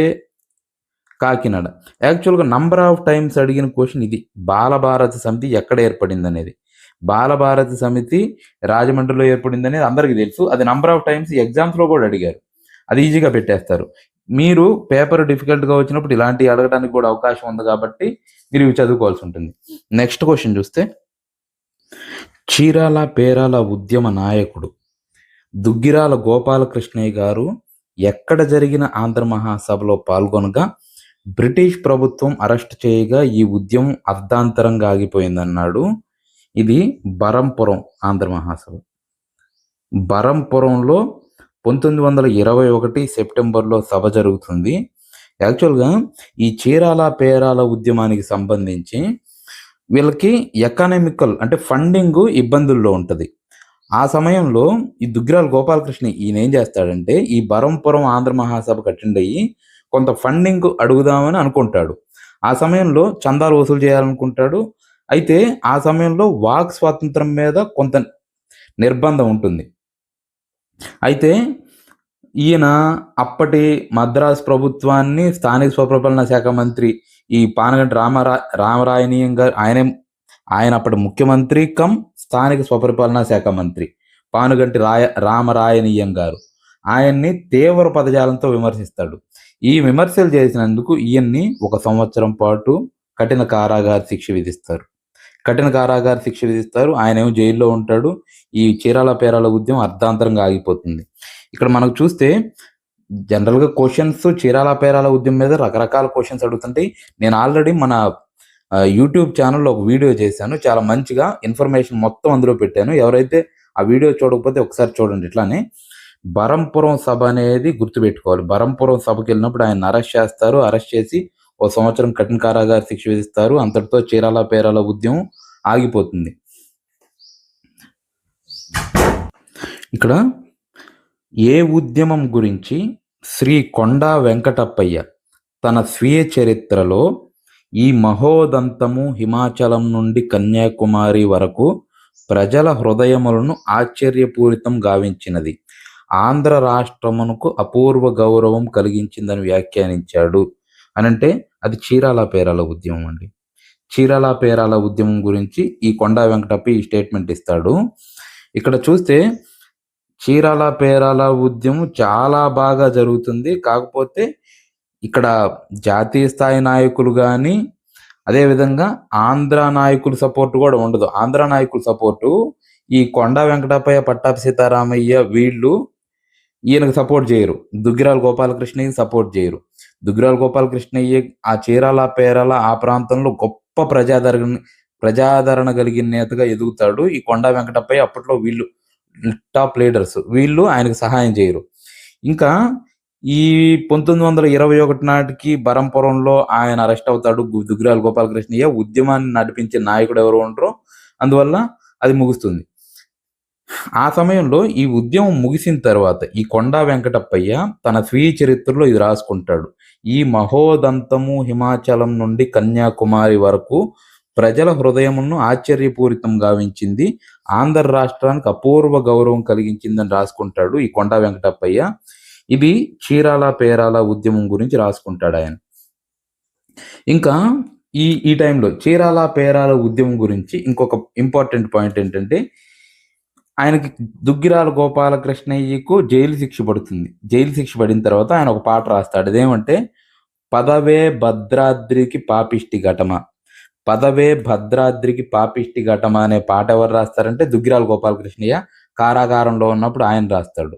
కాకినాడ. యాక్చువల్‌గా నంబర్ ఆఫ్ టైమ్స్ అడిగిన క్వెషన్ ఇది. బాలభారతి సమితి ఎక్కడ ఏర్పడిందనేది. బాలభారతి సమితి రాజమండ్రిలో ఏర్పడిందనేది అందరికీ తెలుసు. అది నంబర్ ఆఫ్ టైమ్స్ ఎగ్జామ్స్‌లో కూడా అడిగారు. అది ఈజీగా పెట్టేస్తారు. మీరు పేపర్ డిఫికల్ట్‌గా వచ్చినప్పుడు ఇలాంటివి అడగడానికి కూడా అవకాశం ఉంది కాబట్టి మీరు ఇవి చదువుకోవాల్సి ఉంటుంది. నెక్స్ట్ క్వెషన్ చూస్తే చీరాల పేరాల ఉద్యమ నాయకుడు దుగ్గిరాల గోపాలకృష్ణయ్య గారు ఎక్కడ జరిగిన ఆంధ్ర మహాసభలో పాల్గొనగా బ్రిటిష్ ప్రభుత్వం అరెస్ట్ చేయగా ఈ ఉద్యమం అర్ధాంతరంగా ఆగిపోయిందన్నాడు. ఇది బరంపురం ఆంధ్ర మహాసభ. బరంపురంలో 1921 సెప్టెంబర్లో సభ జరుగుతుంది. యాక్చువల్‌గా ఈ చీరాల పేరాల ఉద్యమానికి సంబంధించి వీళ్ళకి ఎకనామికల్ అంటే ఫండింగ్ ఇబ్బందుల్లో ఉంటది. ఆ సమయంలో ఈ దుగ్గిరాల గోపాలకృష్ణ ఈయనేం చేస్తాడంటే ఈ బరంపురం ఆంధ్ర మహాసభకు అటెండ్ అయ్యి కొంత ఫండింగ్ అడుగుదామని అనుకుంటాడు. ఆ సమయంలో చందాలు వసూలు చేయాలనుకుంటాడు. అయితే ఆ సమయంలో వాక్ స్వాతంత్రం మీద కొంత నిర్బంధం ఉంటుంది. అయితే ఈయన అప్పటి మద్రాసు ప్రభుత్వాన్ని స్థానిక స్వపరిపాలన శాఖ మంత్రి ఈ పానగంటి రామరాయనీయం గారు ఆయన అప్పటి ముఖ్యమంత్రి కమ్ స్థానిక స్వపరిపాలనా శాఖ మంత్రి పానుగంటి రామరాయనీయం గారు ఆయన్ని తీవ్ర పదజాలంతో విమర్శిస్తాడు. ఈ విమర్శలు చేసినందుకు ఈయన్ని 1 సంవత్సరం పాటు కఠిన కారాగార శిక్ష విధిస్తారు. ఆయనేమో జైల్లో ఉంటాడు. ఈ చీరాల పేరాల ఉద్యమం అర్ధాంతరంగా ఆగిపోతుంది. ఇక్కడ మనకు చూస్తే జనరల్‌గా క్వెషన్స్ చీరాల పేరాల ఉద్యమం మీద రకరకాల క్వెషన్స్ అడుగుతుంటాయి. నేను ఆల్రెడీ మన యూట్యూబ్ ఛానల్‌లో ఒక వీడియో చేశాను. చాలా మంచిగా ఇన్ఫర్మేషన్ మొత్తం అందులో పెట్టాను. ఎవరైతే ఆ వీడియో చూడకపోతే ఒకసారి చూడండి. ఇట్లానే బరంపురం సభ అనేది గుర్తుపెట్టుకోవాలి. బరంపురం సభకెళ్ళినప్పుడు ఆయన్ని అరెస్ట్ చేస్తారు. అరెస్ట్ చేసి 1 సంవత్సరం కఠిన కారాగార శిక్ష విధిస్తారు. అంతటితో చీరాల పేరాల ఉద్యమం ఆగిపోతుంది. ఇక్కడ ఏ ఉద్యమం గురించి శ్రీ కొండా వెంకటప్పయ్య తన స్వీయ చరిత్రలో ఈ మహోదంతము హిమాచలం నుండి కన్యాకుమారి వరకు ప్రజల హృదయములను ఆశ్చర్యపూరితం గావించినది, ఆంధ్ర రాష్ట్రమునకు అపూర్వ గౌరవం కలిగించిందని వ్యాఖ్యానించాడు అనంటే అది చీరాల పేరాల ఉద్యమం అండి. చీరాల పేరాల ఉద్యమం గురించి ఈ కొండా వెంకటప్ప ఈ స్టేట్మెంట్ ఇస్తాడు. ఇక్కడ చూస్తే చీరాల పేరాల ఉద్యమం చాలా బాగా జరుగుతుంది. కాకపోతే ఇక్కడ జాతీయ స్థాయి నాయకులు కానీ అదేవిధంగా ఆంధ్ర నాయకుల సపోర్ట్ కూడా ఉండదు. ఆంధ్ర నాయకుల సపోర్టు ఈ కొండా వెంకటప్పయ్య, పట్టాభి సీతారామయ్య వీళ్ళు ఈయనకు సపోర్ట్ చేయరు. దుగ్గిరాల గోపాలకృష్ణయ్యకి సపోర్ట్ చేయరు. దుగ్గిరాల గోపాలకృష్ణయ్య ఆ చీరాల పేరాల ఆ ప్రాంతంలో గొప్ప ప్రజాదరణ కలిగిన నేతగా ఎదుగుతాడు. ఈ కొండా వెంకటప్పయ్య అప్పట్లో వీళ్ళు టాప్ లీడర్స్. వీళ్ళు ఆయనకు సహాయం చేయరు. ఇంకా ఈ 1921 నాటికి బరంపురంలో ఆయన అరెస్ట్ అవుతాడు. దుగ్గిరాల గోపాలకృష్ణయ్య ఉద్యమాన్ని నడిపించే నాయకుడు ఎవరు ఉండరు. అందువల్ల అది ముగుస్తుంది. ఆ సమయంలో ఈ ఉద్యమం ముగిసిన తర్వాత ఈ కొండా వెంకటప్పయ్య తన స్వీయ చరిత్రలో ఇది రాసుకుంటాడు. ఈ మహోదంతము హిమాచలం నుండి కన్యాకుమారి వరకు ప్రజల హృదయమును ఆశ్చర్యపూరితం గావించింది, ఆంధ్ర రాష్ట్రానికి అపూర్వ గౌరవం కలిగించిందని రాసుకుంటాడు ఈ కొండా వెంకటప్పయ్య. ఇది చీరాల పేరాల ఉద్యమం గురించి రాసుకుంటాడు ఆయన. ఇంకా ఈ టైంలో చీరాల పేరాల ఉద్యమం గురించి ఇంకొక ఇంపార్టెంట్ పాయింట్ ఏంటంటే, ఆయనకి దుగ్గిరాల గోపాలకృష్ణయ్యకు జైలు శిక్ష పడుతుంది. జైలు శిక్ష పడిన తర్వాత ఆయన ఒక పాట రాస్తాడు. అదేమంటే, పదవే భద్రాద్రికి పాపిష్టి ఘటమ. పదవే భద్రాద్రికి పాపిష్టి ఘటమ అనే పాట ఎవరు రాస్తారంటే దుగ్గిరాల గోపాలకృష్ణయ్య కారాగారంలో ఉన్నప్పుడు ఆయన రాస్తాడు.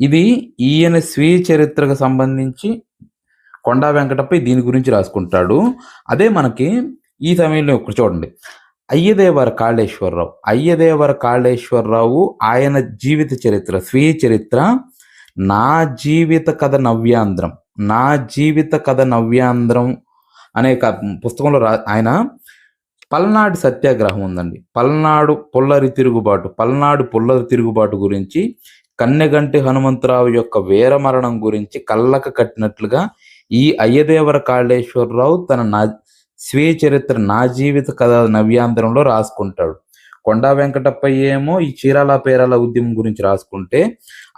ఇది ఈయన స్వీయ చరిత్రకు సంబంధించి కొండా వెంకటప్ప దీని గురించి రాసుకుంటాడు. అదే మనకి ఈ సమయంలో ఒకటి చూడండి, అయ్యదేవర కాళేశ్వరరావు. అయ్యదేవర కాళేశ్వరరావు ఆయన జీవిత చరిత్ర, స్వీయ చరిత్ర నా జీవిత కథ నవ్యాంధ్రం, నా జీవిత కథ నవ్యాంధ్రం అనే పుస్తకంలో ఆయన పల్నాడు సత్యాగ్రహం ఉందండి, పల్నాడు పుల్లరి తిరుగుబాటు గురించి, కన్నెగంటి హనుమంతరావు యొక్క వీరమరణం గురించి కళ్ళకు కట్టినట్లుగా ఈ అయ్యదేవర కాళేశ్వరరావు తన స్వీయ చరిత్ర నా జీవిత కథ నవ్యాంధ్రంలో రాసుకుంటాడు. కొండా వెంకటప్ప ఏమో ఈ చీరాల పేరాల ఉద్యమం గురించి రాసుకుంటే,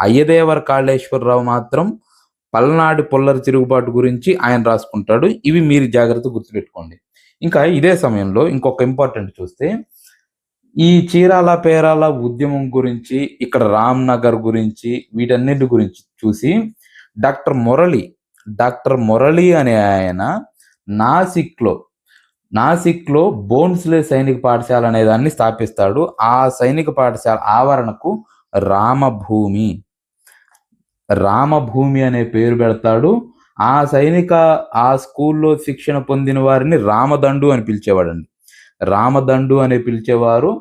అయ్యదేవర కాళేశ్వరరావు మాత్రం పల్నాడు పుల్లరి తిరుగుబాటు గురించి ఆయన రాసుకుంటాడు. ఇవి మీరు జాగ్రత్తగా గుర్తుపెట్టుకోండి. ఇంకా ఇదే సమయంలో ఇంకొక ఇంపార్టెంట్ చూస్తే, ఈ చీరాల పేరాల ఉద్యమం గురించి, ఇక్కడ రామ్ నగర్ గురించి, వీటన్నిటి గురించి చూసి డాక్టర్ మురళి అనే ఆయన నాసిక్లో బోన్స్లే సైనిక పాఠశాల అనే దాన్ని స్థాపిస్తాడు. ఆ సైనిక పాఠశాల ఆవరణకు రామభూమి అనే పేరు పెడతాడు. ఆ స్కూల్లో శిక్షణ పొందిన వారిని రామదండు అని పిలిచేవాడండి. రామదండు అని పిలిచేవారు.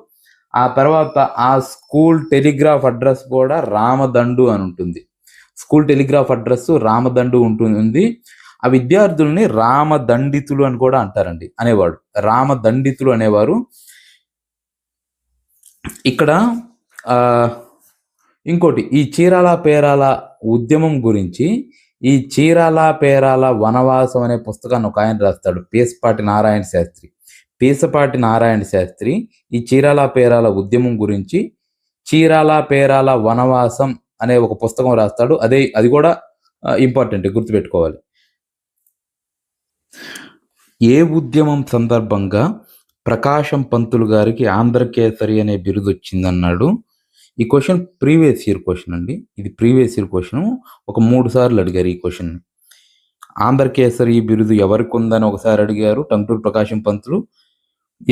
ఆ తర్వాత ఆ స్కూల్ టెలిగ్రాఫ్ అడ్రస్ కూడా రామదండు అని ఉంటుంది. స్కూల్ టెలిగ్రాఫ్ అడ్రస్ రామదండు ఉంటుంది. ఆ విద్యార్థుల్ని రామదండితులు అని కూడా అంటారండి, అనేవాడు. రామదండితులు అనేవారు. ఇక్కడ ఇంకోటి, ఈ చీరాల పేరాల ఉద్యమం గురించి, ఈ చీరాల పేరాల వనవాసం అనే పుస్తకాన్ని ఒక ఆయన రాస్తాడు, పీసపాటి నారాయణ శాస్త్రి. ఈ చీరాల పేరాల ఉద్యమం గురించి చీరాల పేరాల వనవాసం అనే ఒక పుస్తకం రాస్తాడు. అది కూడా ఇంపార్టెంట్, గుర్తుపెట్టుకోవాలి. ఏ ఉద్యమం సందర్భంగా ప్రకాశం పంతులు గారికి ఆంధ్రకేసరి అనే బిరుదు వచ్చిందన్నాడు. ఈ క్వశ్చన్ ప్రీవియస్ ఇయర్ క్వశ్చన్ అండి. ఇది ప్రీవియస్ ఇయర్ క్వశ్చన్. ఒక 3 సార్లు అడిగారు ఈ క్వశ్చన్. ఆంధ్రకేసరి బిరుదు ఎవరికి ఉందని ఒకసారి అడిగారు టంగుటూరి ప్రకాశం పంతులు.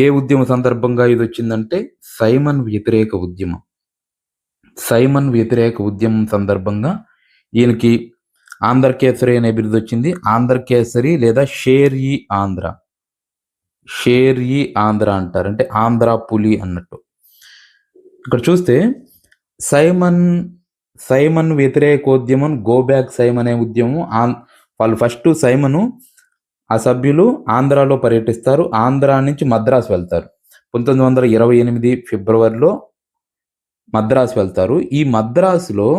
ఏ ఉద్యమ సందర్భంగా ఇది వచ్చిందంటే సైమన్ వ్యతిరేక ఉద్యమం సందర్భంగా ఈయనకి ఆంధ్రకేసరి అనే బిరుదు వచ్చింది. ఆంధ్రకేసరి లేదా షేర్ ఈ ఆంధ్ర అంటారు, అంటే ఆంధ్ర పులి అన్నట్టు. ఇక్కడ చూస్తే సైమన్ వ్యతిరేకోద్యమం, గో బ్యాక్ సైమన్ అనే ఉద్యమం. వాళ్ళు ఫస్ట్ సైమను ఆ సభ్యులు ఆంధ్రాలో పర్యటిస్తారు. ఆంధ్రా నుంచి మద్రాసు వెళ్తారు. 1928 ఫిబ్రవరిలో మద్రాసు వెళ్తారు. ఈ మద్రాసులో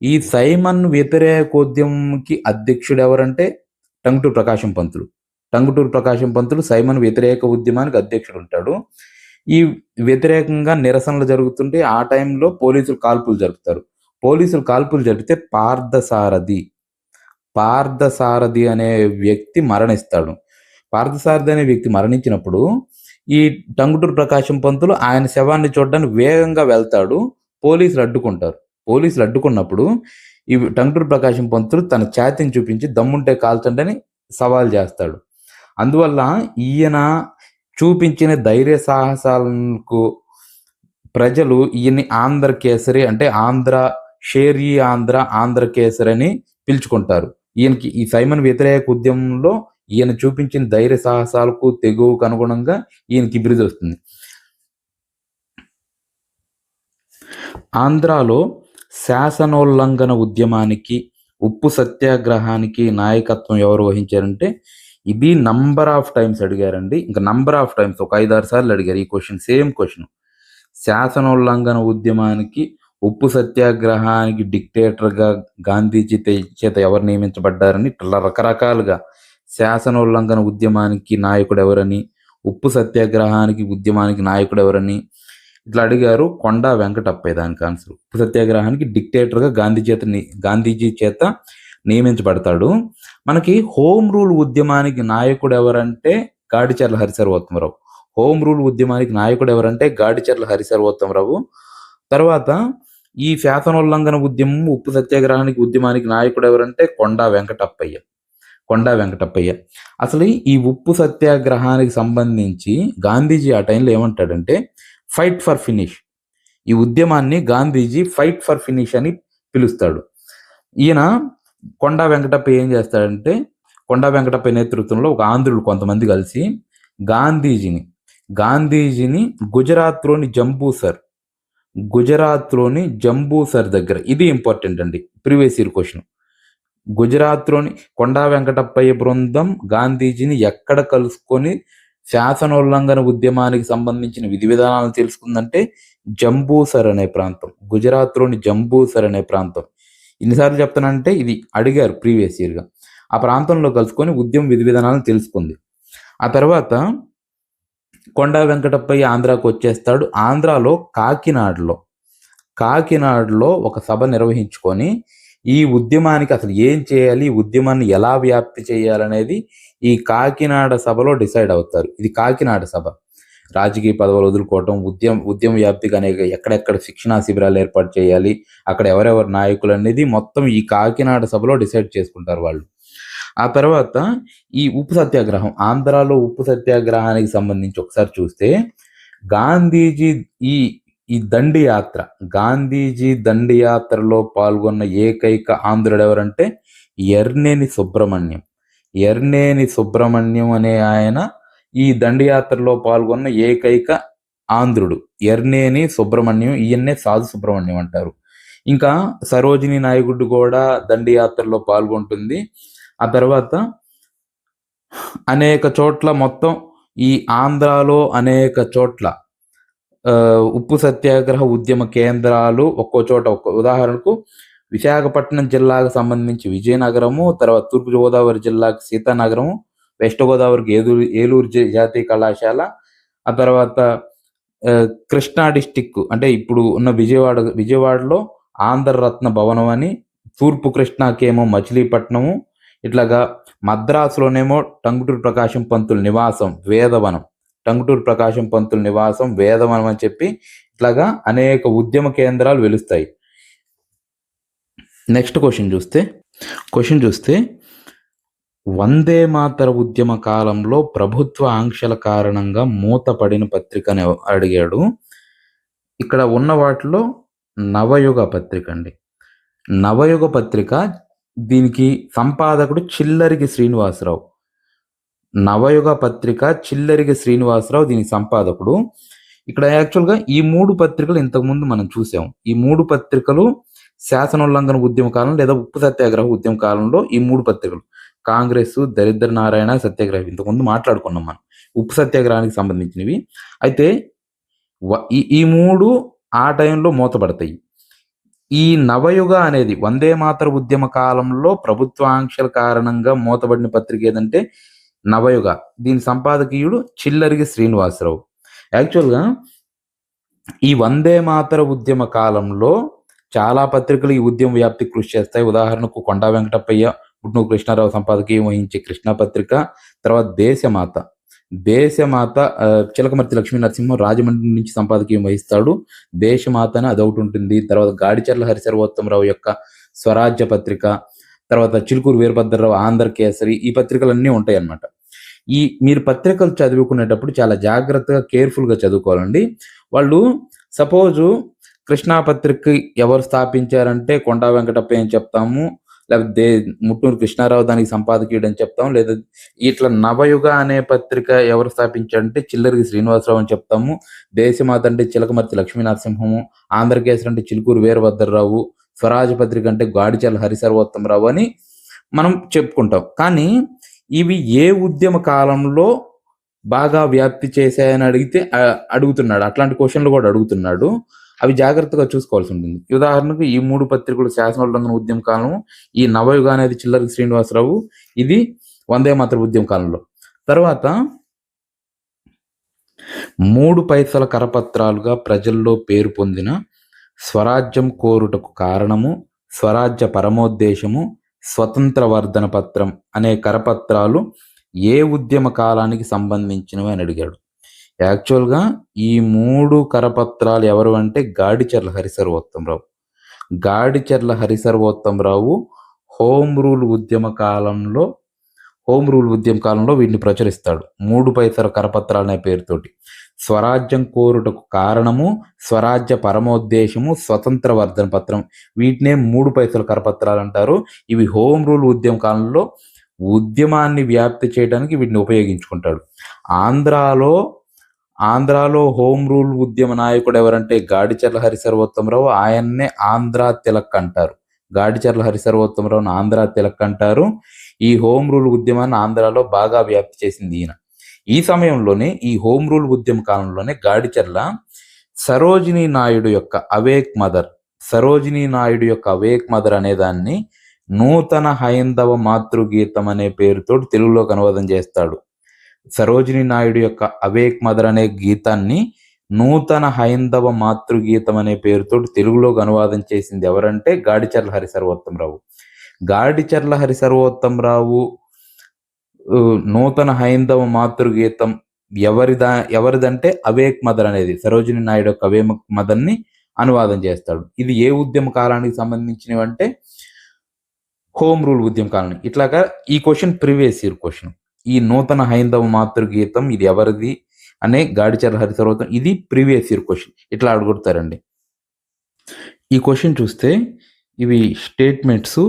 ఈ సైమన్ వ్యతిరేకోద్యమంకి అధ్యక్షుడు ఎవరంటే టంగుటూరి ప్రకాశం పంతులు సైమన్ వ్యతిరేక ఉద్యమానికి అధ్యక్షుడు ఉంటాడు. ఈ వ్యతిరేకంగా నిరసనలు జరుగుతుంటే ఆ టైంలో పోలీసులు కాల్పులు జరుపుతారు. కాల్పులు జరిపితే పార్థసారథి అనే వ్యక్తి మరణిస్తాడు. పార్థసారథి అనే వ్యక్తి మరణించినప్పుడు ఈ టంగుటూరి ప్రకాశం పంతులు ఆయన శవాన్ని చూడడానికి వేగంగా వెళ్తాడు. పోలీసులు అడ్డుకున్నప్పుడు ఈ టంగుటూరి ప్రకాశం పంతులు తన ఛాతీని చూపించి దమ్ముంటే కాల్చండి సవాల్ చేస్తాడు. అందువల్ల ఈయన చూపించిన ధైర్య సాహసాలకు ప్రజలు ఈయన్ని ఆంధ్రకేసరి, అంటే ఆంధ్రకేసరి అని పిలుచుకుంటారు. ఈయనకి ఈ సైమన్ వ్యతిరేక ఉద్యమంలో ఈయన చూపించిన ధైర్య సాహసాలకు తెగువకు అనుగుణంగా ఈయనకి బిరుదు వస్తుంది. ఆంధ్రాలో శాసనోల్లంఘన ఉద్యమానికి, ఉప్పు సత్యాగ్రహానికి నాయకత్వం ఎవరు వహించారంటే, ఇది నంబర్ ఆఫ్ టైమ్స్ అడిగారండి. ఇంకా నంబర్ ఆఫ్ టైమ్స్ ఒక 5-6 సార్లు అడిగారు ఈ క్వశ్చన్, సేమ్ క్వశ్చన్. శాసనోల్లంఘన ఉద్యమానికి, ఉప్పు సత్యాగ్రహానికి డిక్టేటర్గా గాంధీజీ చేత ఎవరు నియమించబడ్డారని ఇట్లా రకరకాలుగా, శాసనోల్లంఘన ఉద్యమానికి నాయకుడు ఎవరని, ఉప్పు సత్యాగ్రహానికి ఉద్యమానికి నాయకుడు ఎవరని ఇట్లా అడిగారు. కొండా వెంకటప్ప దానికి ఆన్సర్. ఉప్పు సత్యాగ్రహానికి డిక్టేటర్గా గాంధీజీ చేత నియమించబడతాడు. మనకి హోమ్ రూల్ ఉద్యమానికి నాయకుడు ఎవరంటే గాడిచర్ల హరిసర్వోత్తమరావు. హోమ్ రూల్ ఉద్యమానికి నాయకుడు ఎవరంటే గాడిచర్ల హరిసర్వోత్తమరావు. తర్వాత ఈ శాసనోల్లంఘన ఉద్యమం, ఉప్పు సత్యాగ్రహానికి ఉద్యమానికి నాయకుడు ఎవరంటే కొండా వెంకటప్పయ్య. అసలు ఈ ఉప్పు సత్యాగ్రహానికి సంబంధించి గాంధీజీ ఆ టైంలో ఏమంటాడంటే ఫైట్ ఫర్ ఫినిష్. ఈ ఉద్యమాన్ని గాంధీజీ ఫైట్ ఫర్ ఫినిష్ అని పిలుస్తాడు. ఈయన కొండా వెంకటప్పయ్య ఏం చేస్తాడంటే, కొండా వెంకటప్పయ్య నేతృత్వంలో ఒక ఆంధ్రులు కొంతమంది కలిసి గాంధీజీని గుజరాత్లోని జంబూసర్ దగ్గర, ఇది ఇంపార్టెంట్ అండి, ప్రీవియస్ ఇయర్ క్వశ్చన్. గుజరాత్లోని కొండా వెంకటప్పయ్య బృందం గాంధీజీని ఎక్కడ కలుసుకొని శాసనోల్లంఘన ఉద్యమానికి సంబంధించిన విధి విధానాలను తెలుసుకుందంటే జంబూసర్ అనే ప్రాంతం, గుజరాత్లోని జంబూసర్ అనే ప్రాంతం. ఇన్నిసార్లు చెప్తానంటే ఇది అడిగారు ప్రీవియస్ ఇయర్గా. ఆ ప్రాంతంలో కలుసుకొని ఉద్యమ విధి విధానాలను తెలుసుకుంది. ఆ తర్వాత కొండా వెంకటప్పయ్య ఆంధ్రాకు వచ్చేస్తాడు. ఆంధ్రాలో కాకినాడలో ఒక సభ నిర్వహించుకొని ఈ ఉద్యమానికి అసలు ఏం చేయాలి, ఈ ఉద్యమాన్ని ఎలా వ్యాప్తి చేయాలనేది ఈ కాకినాడ సభలో డిసైడ్ అవుతారు. ఇది కాకినాడ సభ. రాజకీయ పదవులు వదులుకోవటం, ఉద్యమ వ్యాప్తికి అనేక ఎక్కడెక్కడ శిక్షణా శిబిరాలు ఏర్పాటు చేయాలి, అక్కడ ఎవరెవరు నాయకులు అనేది మొత్తం ఈ కాకినాడ సభలో డిసైడ్ చేసుకుంటారు వాళ్ళు. ఆ తర్వాత ఈ ఉప్పు సత్యాగ్రహం, ఆంధ్రాలో ఉప్పు సత్యాగ్రహానికి సంబంధించి ఒకసారి చూస్తే గాంధీజీ ఈ గాంధీజీ దండి యాత్రలో పాల్గొన్న ఏకైక ఆంధ్రుడు ఎవరంటే ఎర్నేని సుబ్రహ్మణ్యం అనే ఆయన ఈ దండియాత్రలో పాల్గొన్న ఏకైక ఆంధ్రుడు ఎర్నేని సుబ్రహ్మణ్యం. ఈయన్నే సాధు సుబ్రహ్మణ్యం అంటారు. ఇంకా సరోజిని నాయకుడు కూడా దండియాత్రలో పాల్గొంటుంది. ఆ తర్వాత అనేక చోట్ల, మొత్తం ఈ ఆంధ్రాలో అనేక చోట్ల ఉప్పు సత్యాగ్రహ ఉద్యమ కేంద్రాలు ఒక్కో చోట, ఉదాహరణకు విశాఖపట్నం జిల్లాకు సంబంధించి విజయనగరము, తర్వాత తూర్పు గోదావరి జిల్లాకు సీతానగరము, వెస్ట్ గోదావరికి ఏలూరు జాతీయ కళాశాల, ఆ తర్వాత కృష్ణా డిస్టిక్ అంటే ఇప్పుడు ఉన్న విజయవాడలో ఆంధ్రరత్న భవనం అని, తూర్పు కృష్ణాకేమో మచిలీపట్నము, ఇట్లాగా మద్రాసులోనేమో టంగుటూరు ప్రకాశం పంతుల నివాసం వేదవనం అని చెప్పి ఇట్లాగా అనేక ఉద్యమ కేంద్రాలు వెలుస్తాయి. నెక్స్ట్ క్వశ్చన్ చూస్తే వందే మాతర ఉద్యమ కాలంలో ప్రభుత్వ ఆంక్షల కారణంగా మూతపడిన పత్రికని అడిగాడు. ఇక్కడ ఉన్న వాటిలో నవయుగ పత్రిక అండి. నవయుగ పత్రిక, దీనికి సంపాదకుడు చిల్లరికి శ్రీనివాసరావు. నవయుగ పత్రిక చిల్లరికి శ్రీనివాసరావు దీనికి సంపాదకుడు. ఇక్కడ యాక్చువల్గా ఈ 3 పత్రికలు ఇంతకుముందు మనం చూసాం. ఈ 3 పత్రికలు శాసనోల్లంఘన ఉద్యమ కాలం లేదా ఉప్పు సత్యాగ్రహ ఉద్యమ కాలంలో ఈ 3 పత్రికలు, కాంగ్రెస్, దరిద్ర నారాయణ సత్యాగ్రహం, ఇంతకుముందు మాట్లాడుకున్నాం మనం ఉప్పు సత్యాగ్రహానికి సంబంధించినవి. అయితే ఈ 3 ఆ టైంలో మూతపడతాయి. ఈ నవయుగ అనేది వందే మాతర ఉద్యమ కాలంలో ప్రభుత్వ ఆంక్షల కారణంగా మూతబడిన పత్రిక ఏదంటే నవయుగ. దీని సంపాదకీయుడు చిల్లరికి శ్రీనివాసరావు. యాక్చువల్గా ఈ వందే మాతర ఉద్యమ కాలంలో చాలా పత్రికలు ఈ ఉద్యమ వ్యాప్తి కృషి చేస్తాయి. ఉదాహరణకు కొండా వెంకటప్పయ్య, పుట్నూరు కృష్ణారావు సంపాదకీయం వహించే కృష్ణా పత్రిక, తర్వాత దేశమాత చిలకమర్తి లక్ష్మీ నరసింహం రాజమండ్రి నుంచి సంపాదకీయం వహిస్తాడు. దేశమాత అని అదొకటి ఉంటుంది. తర్వాత గాడిచర్ల హరిసర్వోత్తమరావు యొక్క స్వరాజ్య పత్రిక, తర్వాత చిలుకూరు వీరభద్రరావు ఆంధ్రకేసరి, ఈ పత్రికలన్నీ ఉంటాయి అన్నమాట. మీరు పత్రికలు చదువుకునేటప్పుడు చాలా జాగ్రత్తగా కేర్ఫుల్గా చదువుకోవాలండి. వాళ్ళు సపోజు కృష్ణా పత్రిక ఎవరు స్థాపించారంటే కొండా వెంకటప్పయ్య అని చెప్తాము, లేకపోతే ముట్నూరు కృష్ణారావు దానికి సంపాదకీయుడు అని చెప్తాము, లేదా ఇట్లా నవయుగ అనే పత్రిక ఎవరు స్థాపించారంటే చిల్లరికి శ్రీనివాసరావు అని చెప్తాము, దేశమాత అంటే చిలకమర్తి లక్ష్మీ నరసింహము, ఆంధ్రకేసరి అంటే చిలుకూరు వీరభద్రరావు, స్వరాజ్య పత్రిక అంటే గాడిచర్ల హరిసర్వోత్తమరావు అని మనం చెప్పుకుంటాం. కానీ ఇవి ఏ ఉద్యమ కాలంలో బాగా వ్యాప్తి చేశాయని అడుగుతున్నాడు. అట్లాంటి క్వశ్చన్లు కూడా అడుగుతున్నాడు. అవి జాగ్రత్తగా చూసుకోవాల్సి ఉంటుంది. ఉదాహరణకు ఈ 3 పత్రికలు శాసనోల్లంఘన ఉద్యమ కాలం, ఈ నవయుగ అనేది చిల్లరికి శ్రీనివాసరావు, ఇది వందే మాతర ఉద్యమ కాలంలో. తర్వాత 3 పైసల కరపత్రాలుగా ప్రజల్లో పేరు పొందిన స్వరాజ్యం కోరుటకు కారణము, స్వరాజ్య పరమోద్దేశము, స్వతంత్ర వర్ధన పత్రం అనే కరపత్రాలు ఏ ఉద్యమ కాలానికి సంబంధించినవి అని అడిగాడు. యాక్చువల్‌గా ఈ 3 కరపత్రాలు ఎవరు అంటే గాడిచెర్ల హరిసర్వోత్తమరావు. గాడిచెర్ల హరిసర్వోత్తమరావు హోమ్ రూల్ ఉద్యమ కాలంలో వీటిని ప్రచురిస్తాడు. 3 పైసల కరపత్రాలనే పేరుతోటి. స్వరాజ్యం కోరుటకు కారణము, స్వరాజ్య పరమోద్దేశము, స్వతంత్ర వర్ధన పత్రం, వీటినే 3 పైసల కరపత్రాలు అంటారు. ఇవి హోమ్ రూల్ ఉద్యమ కాలంలో ఉద్యమాన్ని వ్యాప్తి చేయడానికి వీటిని ఉపయోగించుకుంటాడు. ఆంధ్రాలో హోమ్ రూల్ ఉద్యమ నాయకుడు ఎవరంటే గాడిచెర్ల హరిసర్వోత్తమరావు. ఆయన్నే ఆంధ్రా తిలక్ అంటారు. గాడిచెర్ల హరిసర్వోత్తమరావును ఆంధ్రా తిలక్ అంటారు. ఈ హోమ్ రూల్ ఉద్యమాన్ని ఆంధ్రాలో బాగా వ్యాప్తి చేసింది ఈయన. ఈ సమయంలోనే, ఈ హోమ్ రూల్ ఉద్యమ కాలంలోనే గాడిచెర్ల సరోజినీ నాయుడు యొక్క అవేక్ మదర్ అనే దాన్ని నూతన హైందవ మాతృగీతం అనే పేరుతోటి తెలుగులోకి అనువాదం చేస్తాడు. సరోజినీ నాయుడు యొక్క అవేక్ మదర్ అనే గీతాన్ని నూతన హైందవ మాతృగీతం అనే పేరుతోటి తెలుగులోకి అనువాదం చేసింది ఎవరంటే గాడిచెర్ల హరిసర్వోత్తమరావు. గాడిచెర్ల హరిసర్వోత్తమరావు నూతన హైందవ మాతృగీతం ఎవరిదంటే అవేక్ మదర్ అనేది సరోజినీ నాయుడు యొక్క అవేక్ మదర్ని అనువాదం చేస్తాడు. ఇది ఏ ఉద్యమ కాలానికి సంబంధించినవి అంటే హోమ్ రూల్ ఉద్యమ కాలం. ఇట్లాగా ఈ క్వశ్చన్ ప్రీవియస్ ఇయర్ క్వశ్చన్. ఈ నూతన హైందవ మాతృగీతం ఇది ఎవరిది అనే గాడిచెర్ల హరిసర్వోత్తమరావు, ఇది ప్రీవియస్ ఇయర్ క్వశ్చన్. ఇట్లా అడుగుతారండి. ఈ క్వశ్చన్ చూస్తే ఇవి స్టేట్మెంట్స్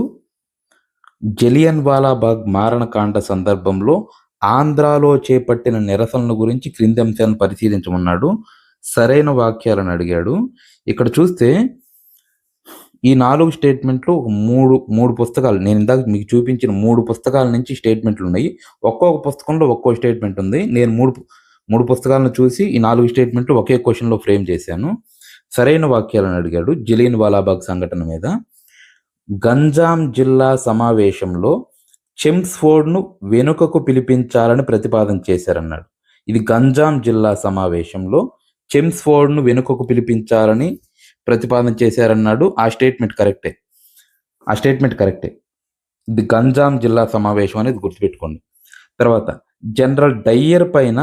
జలియన్ వాలాబాగ్ మారణకాండ సందర్భంలో ఆంధ్రాలో చేపట్టిన నిరసనల గురించి క్రింది అంశాలను పరిశీలించమన్నాడు. సరైన వాక్యాలను అడిగాడు. ఇక్కడ చూస్తే ఈ 4 స్టేట్మెంట్లు మూడు పుస్తకాలు, నేను ఇందాక మీకు చూపించిన 3 పుస్తకాల నుంచి స్టేట్మెంట్లు ఉన్నాయి. ఒక్కొక్క పుస్తకంలో ఒక్కో స్టేట్మెంట్ ఉంది. నేను మూడు పుస్తకాలను చూసి ఈ 4 స్టేట్మెంట్లు ఒకే క్వశ్చన్లో ఫ్రేమ్ చేశాను. సరైన వాక్యాలను అడిగాడు. జలియన్ వాలాబాగ్ సంఘటన మీద గంజాం జిల్లా సమావేశంలో చెమ్స్ఫోర్డ్ను వెనుకకు పిలిపించాలని ప్రతిపాదన చేశారన్నాడు. ఇది గంజాం జిల్లా సమావేశంలో చెమ్స్ఫోర్డ్ను వెనుకకు పిలిపించాలని ప్రతిపాదన చేశారన్నాడు. ఆ స్టేట్మెంట్ కరెక్టే. ఇది గంజాం జిల్లా సమావేశం అనేది గుర్తుపెట్టుకోండి. తర్వాత జనరల్ డయ్యర్ పైన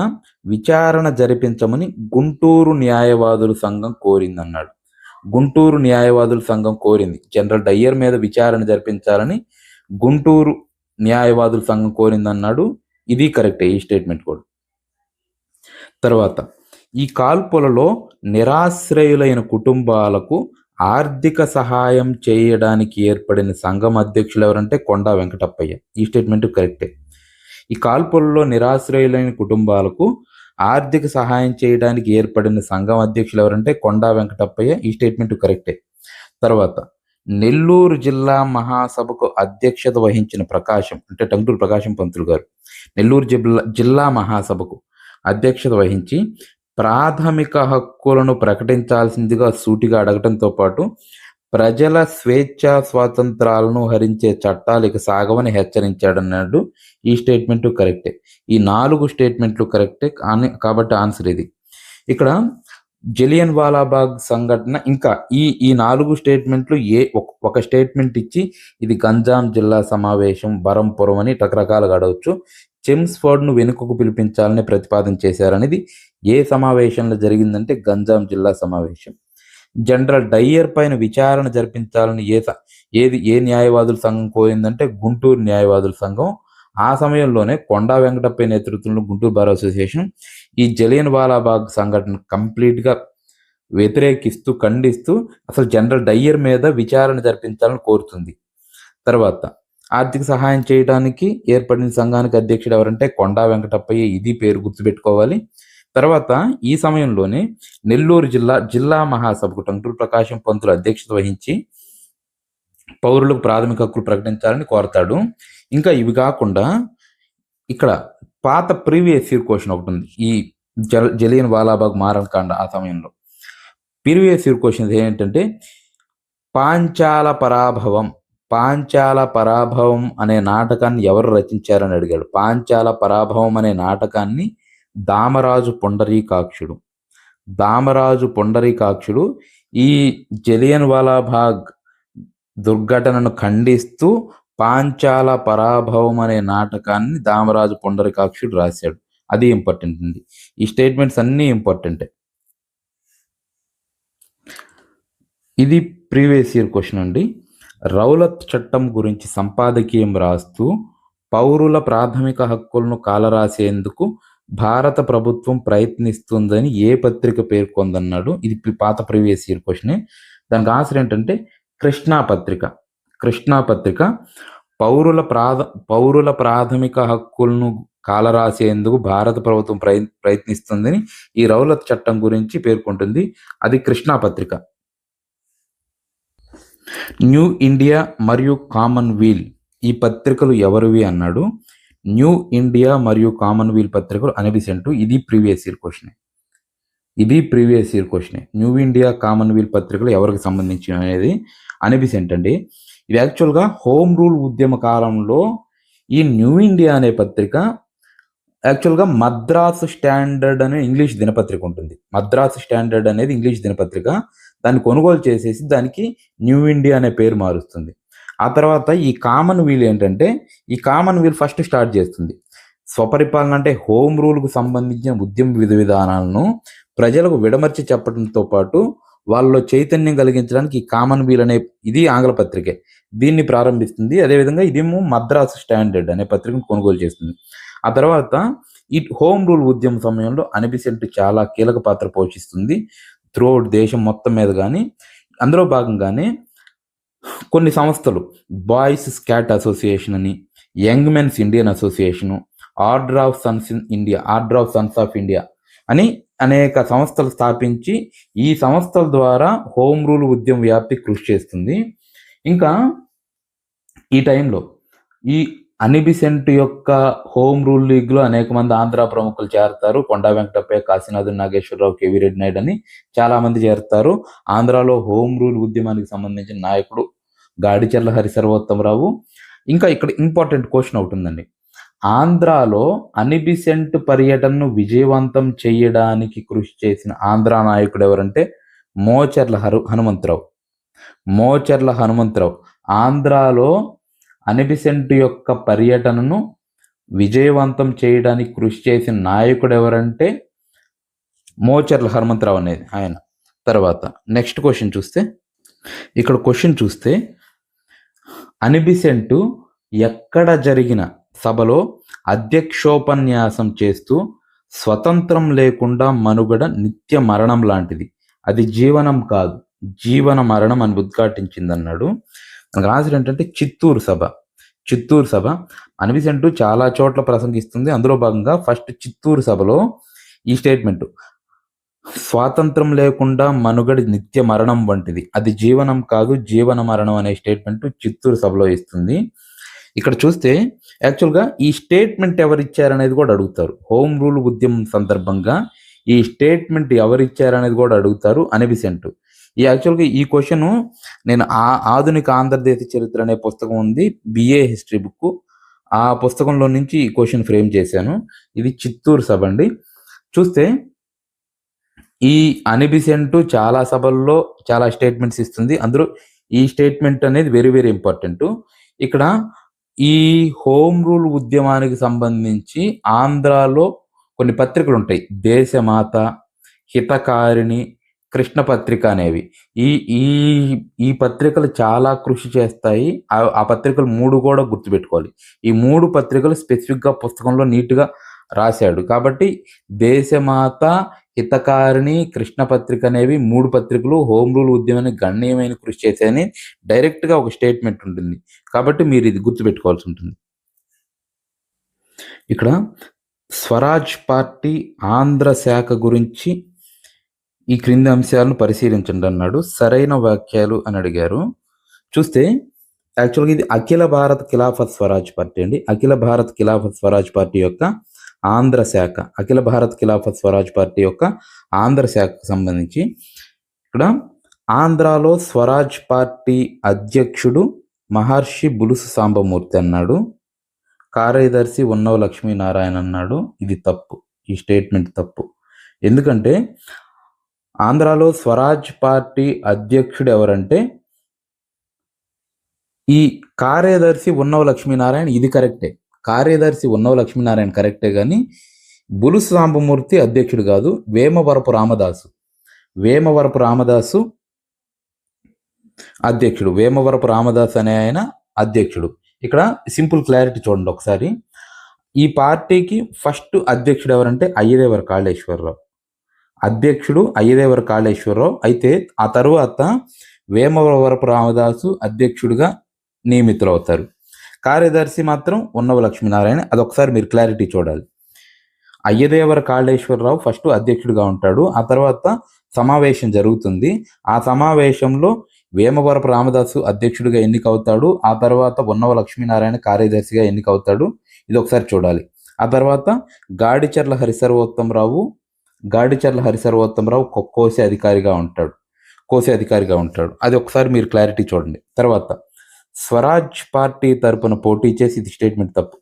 విచారణ జరిపించమని గుంటూరు న్యాయవాదుల సంఘం కోరిందన్నాడు. గుంటూరు న్యాయవాదుల సంఘం కోరింది. జనరల్ డయ్యర్ మీద విచారణ జరిపించాలని గుంటూరు న్యాయవాదుల సంఘం కోరిందన్నాడు. ఇది కరెక్టే, ఈ స్టేట్మెంట్ కూడా. తర్వాత ఈ కాల్పులలో నిరాశ్రయులైన కుటుంబాలకు ఆర్థిక సహాయం చేయడానికి ఏర్పడిన సంఘం అధ్యక్షులు ఎవరంటే కొండా వెంకటప్పయ్య. ఈ స్టేట్మెంట్ కరెక్టే. ఈ కాల్పులలో నిరాశ్రయులైన కుటుంబాలకు ఆర్థిక సహాయం చేయడానికి ఏర్పడిన సంఘం అధ్యక్షులు ఎవరంటే కొండా వెంకటప్పయ్య. ఈ స్టేట్మెంట్ కరెక్టే. తర్వాత నెల్లూరు జిల్లా మహాసభకు అధ్యక్షత వహించిన టంగుటూరి ప్రకాశం పంతులు గారు నెల్లూరు జిల్లా మహాసభకు అధ్యక్షత వహించి ప్రాథమిక హక్కులను ప్రకటించాల్సిందిగా సూటిగా అడగటంతో పాటు ప్రజల స్వేచ్ఛా స్వాతంత్రాలను హరించే చట్టాలు ఇక సాగవని హెచ్చరించాడన్నాడు. ఈ స్టేట్మెంట్ కరెక్టే. ఈ 4 స్టేట్మెంట్లు కరెక్టే కాబట్టి ఆన్సర్ ఇది. ఇక్కడ జలియన్ వాలాబాగ్ సంఘటన, ఇంకా ఈ 4 స్టేట్మెంట్లు ఒక స్టేట్మెంట్ ఇచ్చి ఇది గంజాం జిల్లా సమావేశం బరంపురం అని రకరకాలుగా అడవచ్చు. చెమ్స్ఫోర్డ్ను వెనుకకు పిలిపించాలని ప్రతిపాదన చేశారనేది ఏ సమావేశంలో జరిగిందంటే గంజాం జిల్లా సమావేశం. జనరల్ డయ్యర్ పైన విచారణ జరిపించాలని ఏ న్యాయవాదుల సంఘం కోరిందంటే గుంటూరు న్యాయవాదుల సంఘం. ఆ సమయంలోనే కొండా వెంకటప్పయ్య నేతృత్వంలో గుంటూరు బార్ అసోసియేషన్ ఈ జలియన్ వాలాబాగ్ సంఘటన కంప్లీట్గా వ్యతిరేకిస్తూ, ఖండిస్తూ అసలు జనరల్ డయ్యర్ మీద విచారణ జరిపించాలని కోరుతుంది. తర్వాత ఆర్థిక సహాయం చేయడానికి ఏర్పడిన సంఘానికి అధ్యక్షుడు ఎవరంటే కొండా వెంకటప్పయ్య. ఇది పేరు గుర్తుపెట్టుకోవాలి. తర్వాత ఈ సమయంలోనే నెల్లూరు జిల్లా మహాసభకు టంగుటూరి ప్రకాశం పంతులు అధ్యక్షత వహించి పౌరులకు ప్రాథమిక హక్కులు ప్రకటించాలని కోరతాడు. ఇంకా ఇవి కాకుండా ఇక్కడ పాత ప్రీవియస్ ఇయర్ క్వశ్చన్ ఒకటి ఉంది. ఈ జలియన్ వాలాబాగ్ మారణకాండ ఆ సమయంలో ప్రీవియస్ ఇయర్ క్వశ్చన్ ఏంటంటే పాంచాల పరాభవం అనే నాటకాన్ని ఎవరు రచించారని అడిగాడు. పాంచాల పరాభవం అనే నాటకాన్ని దామరాజు పొండరీకాక్షుడు ఈ జలియన్ వాలాబాగ్ దుర్ఘటనను ఖండిస్తూ పాంచాల పరాభవం అనే నాటకాన్ని దామరాజు పుండరీకాక్షుడు రాశాడు. అది ఇంపార్టెంట్ అండి. ఈ స్టేట్మెంట్స్ అన్నీ ఇంపార్టెంటే. ఇది ప్రీవియస్ ఇయర్ క్వశ్చన్ అండి. రౌలత్ చట్టం గురించి సంపాదకీయం రాస్తూ పౌరుల ప్రాథమిక హక్కులను కాలరాసేందుకు భారత ప్రభుత్వం ప్రయత్నిస్తుందని ఏ పత్రిక పేర్కొందన్నాడు. ఇది పాత ప్రీవియస్ ఇయర్ క్వశ్చనే. దానికి ఆన్సర్ ఏంటంటే కృష్ణా పత్రిక. కృష్ణా పత్రిక పౌరుల ప్రాథమిక హక్కులను కాలరాసేందుకు భారత ప్రభుత్వం ప్రయత్నిస్తుందని ఈ రౌలత్ చట్టం గురించి పేర్కొంటుంది. అది కృష్ణా పత్రిక. న్యూ ఇండియా మరియు కామన్వెల్త్ ఈ పత్రికలు ఎవరివి అన్నాడు. న్యూ ఇండియా మరియు కామన్వెల్త్ పత్రికలు అనిబిసెంట్. ఇది ప్రీవియస్ ఇయర్ క్వశ్చనే. న్యూ ఇండియా కామన్వెల్త్ పత్రికలు ఎవరికి సంబంధించి అనేది అనిబిసెంట్ అండి. ఇది యాక్చువల్గా హోమ్ రూల్ ఉద్యమ కాలంలో ఈ న్యూ ఇండియా అనే పత్రిక యాక్చువల్గా మద్రాసు స్టాండర్డ్ అనే ఇంగ్లీష్ దినపత్రిక ఉంటుంది. మద్రాసు స్టాండర్డ్ అనేది ఇంగ్లీష్ దినపత్రిక. దాన్ని కొనుగోలు చేసేసి దానికి న్యూ ఇండియా అనే పేరు మారుస్తుంది. ఆ తర్వాత ఈ కామన్వెల్త్ ఏంటంటే ఈ కామన్వెల్త్ ఫస్ట్ స్టార్ట్ చేస్తుంది. స్వపరిపాలన అంటే హోమ్ రూల్కు సంబంధించిన ఉద్యమ విధానాలను ప్రజలకు విడమర్చి చెప్పడంతో పాటు వాళ్ళలో చైతన్యం కలిగించడానికి ఈ కామన్వెల్త్ అనే ఇది ఆంగ్ల పత్రికే దీన్ని ప్రారంభిస్తుంది. అదేవిధంగా ఇదేమో మద్రాసు స్టాండర్డ్ అనే పత్రికను కొనుగోలు చేస్తుంది. ఆ తర్వాత ఈ హోమ్ రూల్ ఉద్యమ సమయంలో అనిబిసెంట్ చాలా కీలక పాత్ర పోషిస్తుంది త్రూఅవుట్ దేశం మొత్తం మీద. కానీ అందులో భాగంగానే కొన్ని సంస్థలు బాయ్స్ స్కాట్ అసోసియేషన్ అని, young men's Indian association, order of sons of India అని అనేక సంస్థలు స్థాపించి ఈ సంస్థల ద్వారా హోమ్ రూల్ ఉద్యమ వ్యాప్తి కృషి చేస్తుంది. ఇంకా ఈ టైంలో ఈ అనిబిసెంట్ యొక్క హోమ్ రూల్ లీగ్లో అనేక మంది ఆంధ్ర ప్రముఖులు చేరతారు. కొండా వెంకటప్పయ్య, కాశీనాథ్ నాగేశ్వరరావు, కేవీ రెడ్డి నాయుడు అని చాలా మంది చేరతారు. ఆంధ్రాలో హోమ్ రూల్ ఉద్యమానికి సంబంధించిన నాయకుడు గాడిచెర్ల హరిసర్వోత్తమరావు. ఇంకా ఇక్కడ ఇంపార్టెంట్ క్వశ్చన్ ఒకటి ఉందండి. ఆంధ్రాలో అనిబిసెంట్ పర్యటనను విజయవంతం చేయడానికి కృషి చేసిన ఆంధ్ర నాయకుడు ఎవరంటే మోచర్ల హనుమంతరావు. ఆంధ్రాలో అనిబిసెంట్ యొక్క పర్యటనను విజయవంతం చేయడానికి కృషి చేసిన నాయకుడు ఎవరంటే మోచర్ల హనుమంతరావు అనేది ఆయన. తర్వాత నెక్స్ట్ క్వశ్చన్ చూస్తే అనిబిసెంట్ ఎక్కడ జరిగిన సభలో అధ్యక్షోపన్యాసం చేస్తూ స్వతంత్రం లేకుండా మనుగడ నిత్య మరణం లాంటిది, అది జీవనం కాదు జీవన మరణం అని ఉద్ఘాటించిందన్నాడు. మనకు ఆన్సర్ ఏంటంటే చిత్తూరు సభ. అనిబిసెంట్ చాలా చోట్ల ప్రసంగిస్తుంది. అందులో భాగంగా ఫస్ట్ చిత్తూరు సభలో ఈ స్టేట్మెంట్, స్వాతంత్రం లేకుండా మనుగడ నిత్య మరణం వంటిది, అది జీవనం కాదు జీవన మరణం అనే స్టేట్మెంట్ చిత్తూరు సభలో ఇస్తుంది. ఇక్కడ చూస్తే యాక్చువల్గా ఈ స్టేట్మెంట్ ఎవరిచ్చారనేది కూడా అడుగుతారు. హోమ్ రూల్ ఉద్యమం సందర్భంగా ఈ స్టేట్మెంట్ ఎవరిచ్చారనేది కూడా అడుగుతారు అనిబిసెంట్. యాక్చువల్గా ఈ క్వశ్చన్ నేను ఆధునిక ఆంధ్రదేశ చరిత్ర అనే పుస్తకం ఉంది, బిఏ హిస్టరీ బుక్, ఆ పుస్తకంలో నుంచి ఈ క్వశ్చన్ ఫ్రేమ్ చేశాను. ఇది చిత్తూరు సభ అండి. చూస్తే ఈ అనిబిసెంట్ చాలా సభల్లో చాలా స్టేట్మెంట్స్ ఇస్తుంది. అందులో ఈ స్టేట్మెంట్ అనేది వెరీ వెరీ ఇంపార్టెంట్. ఇక్కడ ఈ హోమ్ రూల్ ఉద్యమానికి సంబంధించి ఆంధ్రాలో కొన్ని పత్రికలు ఉంటాయి, దేశమాత, హితకారిణి, కృష్ణ పత్రిక అనేవి. ఈ పత్రికలు చాలా కృషి చేస్తాయి. ఆ పత్రికలు 3 కూడా గుర్తుపెట్టుకోవాలి. ఈ 3 పత్రికలు స్పెసిఫిక్గా పుస్తకంలో నీట్గా రాశాడు. కాబట్టి దేశమాత, హితకారిణి, కృష్ణ పత్రిక అనేవి 3 పత్రికలు హోమ్ రూల్ ఉద్యమానికి గణనీయమైన కృషి చేశాయని డైరెక్ట్గా ఒక స్టేట్మెంట్ ఉంటుంది. కాబట్టి మీరు ఇది గుర్తుపెట్టుకోవాల్సి ఉంటుంది. ఇక్కడ స్వరాజ్ పార్టీ ఆంధ్ర శాఖ గురించి ఈ క్రింది అంశాలను పరిశీలించండి అన్నాడు. సరైన వాక్యాలు అని అడిగారు. చూస్తే యాక్చువల్గా ఇది అఖిల భారత్ ఖిలాఫత్ స్వరాజ్ పార్టీ అండి. అఖిల భారత్ ఖిలాఫత్ స్వరాజ్ పార్టీ యొక్క ఆంధ్ర శాఖ, అఖిల భారత్ ఖిలాఫత్ స్వరాజ్ పార్టీ యొక్క ఆంధ్ర శాఖకు సంబంధించి ఇక్కడ ఆంధ్రాలో స్వరాజ్ పార్టీ అధ్యక్షుడు మహర్షి బులుసు సాంబమూర్తి అన్నాడు. కార్యదర్శి ఉన్నవ లక్ష్మీనారాయణ అన్నాడు. ఇది తప్పు, ఈ స్టేట్మెంట్ తప్పు. ఎందుకంటే ఆంధ్రాలో స్వరాజ్ పార్టీ అధ్యక్షుడు ఎవరంటే ఈ కార్యదర్శి ఉన్నవ లక్ష్మీనారాయణ ఇది కరెక్టే. కార్యదర్శి ఉన్నవ లక్ష్మీనారాయణ కరెక్టే గాని బులుసు సాంబమూర్తి అధ్యక్షుడు కాదు. వేమవరపు రామదాసు. వేమవరపు రామదాసు అధ్యక్షుడు. వేమవరపు రామదాస్ అనే ఆయన అధ్యక్షుడు. ఇక్కడ సింపుల్ క్లారిటీ చూడండి ఒకసారి. ఈ పార్టీకి ఫస్ట్ అధ్యక్షుడు ఎవరంటే అయ్యదేవర కాళేశ్వరరావు. అధ్యక్షుడు అయ్యదేవర కాళేశ్వరరావు. అయితే ఆ తరువాత వేమవరపు రామదాసు అధ్యక్షుడిగా నియమితులవుతారు. కార్యదర్శి మాత్రం ఉన్నవ లక్ష్మీనారాయణ. అదొకసారి మీరు క్లారిటీ చూడాలి. అయ్యదేవర కాళేశ్వరరావు ఫస్ట్ అధ్యక్షుడిగా ఉంటాడు. ఆ తర్వాత సమావేశం జరుగుతుంది. ఆ సమావేశంలో వేమవరపు రామదాసు అధ్యక్షుడిగా ఎన్నికవుతాడు. ఆ తర్వాత ఉన్నవ లక్ష్మీనారాయణ కార్యదర్శిగా ఎన్నికవుతాడు. ఇది ఒకసారి చూడాలి. ఆ తర్వాత గాడిచర్ల హరిసర్వోత్తమరావు కోసే అధికారిగా ఉంటాడు. అది ఒకసారి మీరు క్లారిటీ చూడండి. తర్వాత స్వరాజ్ పార్టీ తరపున పోటీ చేసి, ఇది స్టేట్మెంట్ తప్పు.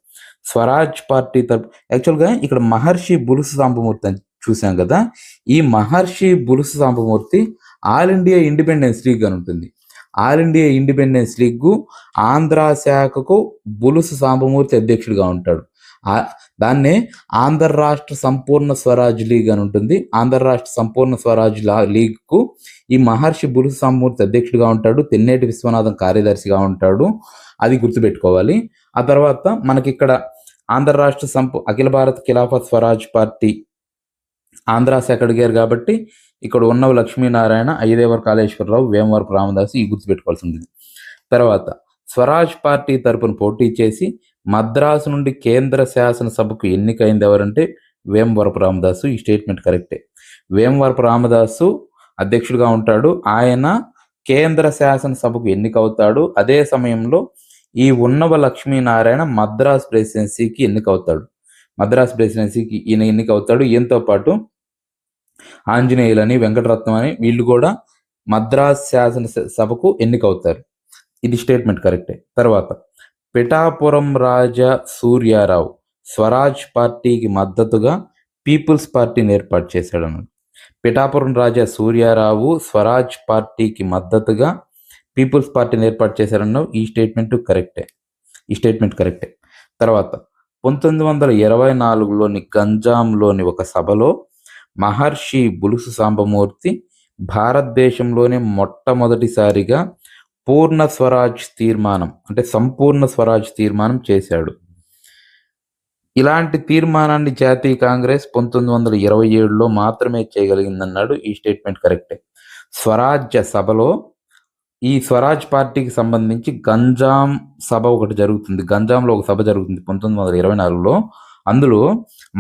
స్వరాజ్ పార్టీ తరపు యాక్చువల్గా ఇక్కడ మహర్షి బులుసు సాంబమూర్తి అని చూసాం కదా. ఈ Maharshi Bulusu Sambamurthy All India Independence League అని ఉంటుంది. All India Independence League Andhra శాఖకు బులుసు సాంబమూర్తి అధ్యక్షుడిగా ఉంటాడు. దాన్నే ఆంధ్ర రాష్ట్ర సంపూర్ణ స్వరాజ్ లీగ్ అని ఉంటుంది. ఆంధ్ర రాష్ట్ర సంపూర్ణ స్వరాజ్ లీగ్కు ఈ మహర్షి బులుసు సాంబమూర్తి అధ్యక్షుడిగా ఉంటాడు. తెన్నేటి విశ్వనాథం కార్యదర్శిగా ఉంటాడు. అది గుర్తుపెట్టుకోవాలి. ఆ తర్వాత మనకి ఇక్కడ ఆంధ్ర రాష్ట్ర అఖిల భారత ఖిలాఫత్ స్వరాజ్ పార్టీ ఆంధ్ర శాఖ అడిగారు కాబట్టి ఇక్కడ ఉన్నవ లక్ష్మీనారాయణ, అయ్యదేవర కాళేశ్వరరావు, వేమవరపు రామదాసు ఈ గుర్తుపెట్టుకోవాల్సి ఉంటుంది. తర్వాత స్వరాజ్ పార్టీ తరపున పోటీ చేసి మద్రాసు నుండి కేంద్ర శాసనసభకు ఎన్నికైంది ఎవరంటే వేమవరపు రామదాసు. ఈ స్టేట్మెంట్ కరెక్టే. వేమవరపు రామదాసు అధ్యక్షుడిగా ఉంటాడు. ఆయన కేంద్ర శాసనసభకు ఎన్నికవుతాడు. అదే సమయంలో ఈ ఉన్నవ లక్ష్మీనారాయణ మద్రాస్ ప్రెసిడెన్సీకి ఈయన ఎన్నికవుతాడు. ఈయనతో పాటు ఆంజనేయులని, వెంకటరత్నం అని వీళ్ళు కూడా మద్రాస్ శాసనసభకు ఎన్నికవుతారు. ఇది స్టేట్మెంట్ కరెక్టే. తర్వాత పిఠాపురం రాజా సూర్యారావు స్వరాజ్ పార్టీకి మద్దతుగా పీపుల్స్ పార్టీని ఏర్పాటు చేశాడు. పిఠాపురం రాజా సూర్యారావు స్వరాజ్ పార్టీకి మద్దతుగా పీపుల్స్ పార్టీని ఏర్పాటు చేశారన్నావు. ఈ స్టేట్మెంట్ కరెక్టే. తర్వాత 1924లోని గంజాంలోని ఒక సభలో మహర్షి బులుసు సాంబమూర్తి భారతదేశంలోనే మొట్టమొదటిసారిగా పూర్ణ స్వరాజ్ తీర్మానం అంటే సంపూర్ణ స్వరాజ్ తీర్మానం చేశాడు. ఇలాంటి తీర్మానాన్ని జాతీయ కాంగ్రెస్ 1927లో మాత్రమే చేయగలిగిందన్నాడు. ఈ స్టేట్మెంట్ కరెక్టే. స్వరాజ్య సభలో ఈ స్వరాజ్ పార్టీకి సంబంధించి గంజాం సభ ఒకటి జరుగుతుంది. గంజాంలో ఒక సభ జరుగుతుంది 1924లో. అందులో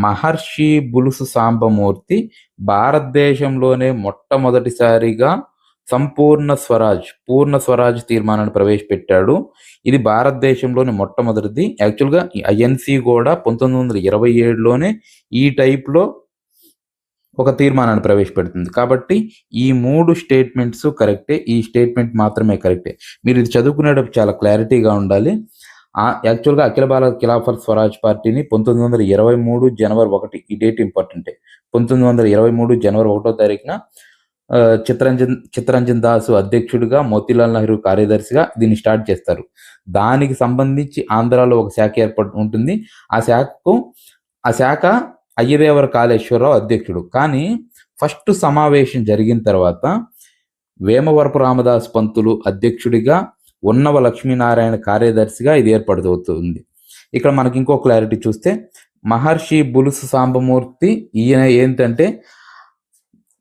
మహర్షి బులుసు సాంబమూర్తి భారతదేశంలోనే మొట్టమొదటిసారిగా పూర్ణ స్వరాజ్ తీర్మానాన్ని ప్రవేశపెట్టాడు. ఇది భారతదేశంలోని మొట్టమొదటిది. యాక్చువల్గా ఐఎన్సి కూడా 1927లోనే ఈ టైప్లో ఒక తీర్మానాన్ని ప్రవేశపెడుతుంది. కాబట్టి ఈ 3 స్టేట్మెంట్స్ కరెక్టే. ఈ స్టేట్మెంట్ మాత్రమే కరెక్టే. మీరు ఇది చదువుకునేటప్పుడు చాలా క్లారిటీగా ఉండాలి. యాక్చువల్గా అఖిల భారత ఖిలాఫత్ స్వరాజ్ పార్టీని 1923 జనవరి 1 ఈ డేట్ ఇంపార్టెంటే. 1923 జనవరి 1వ తారీఖున చిత్తరంజన్ దాసు అధ్యక్షుడిగా, మోతీలాల్ నెహ్రూ కార్యదర్శిగా దీన్ని స్టార్ట్ చేస్తారు. దానికి సంబంధించి ఆంధ్రాలో ఒక శాఖ ఉంటుంది. ఆ శాఖ అయ్యదేవర కాళేశ్వరరావు అధ్యక్షుడు. కానీ ఫస్ట్ సమావేశం జరిగిన తర్వాత వేమవరపు రామదాస్ పంతులు అధ్యక్షుడిగా, ఉన్నవ లక్ష్మీనారాయణ కార్యదర్శిగా ఇది ఏర్పడుతుంది. ఇక్కడ మనకి ఇంకో క్లారిటీ చూస్తే మహర్షి బులుసు సాంబమూర్తి ఈయన ఏంటంటే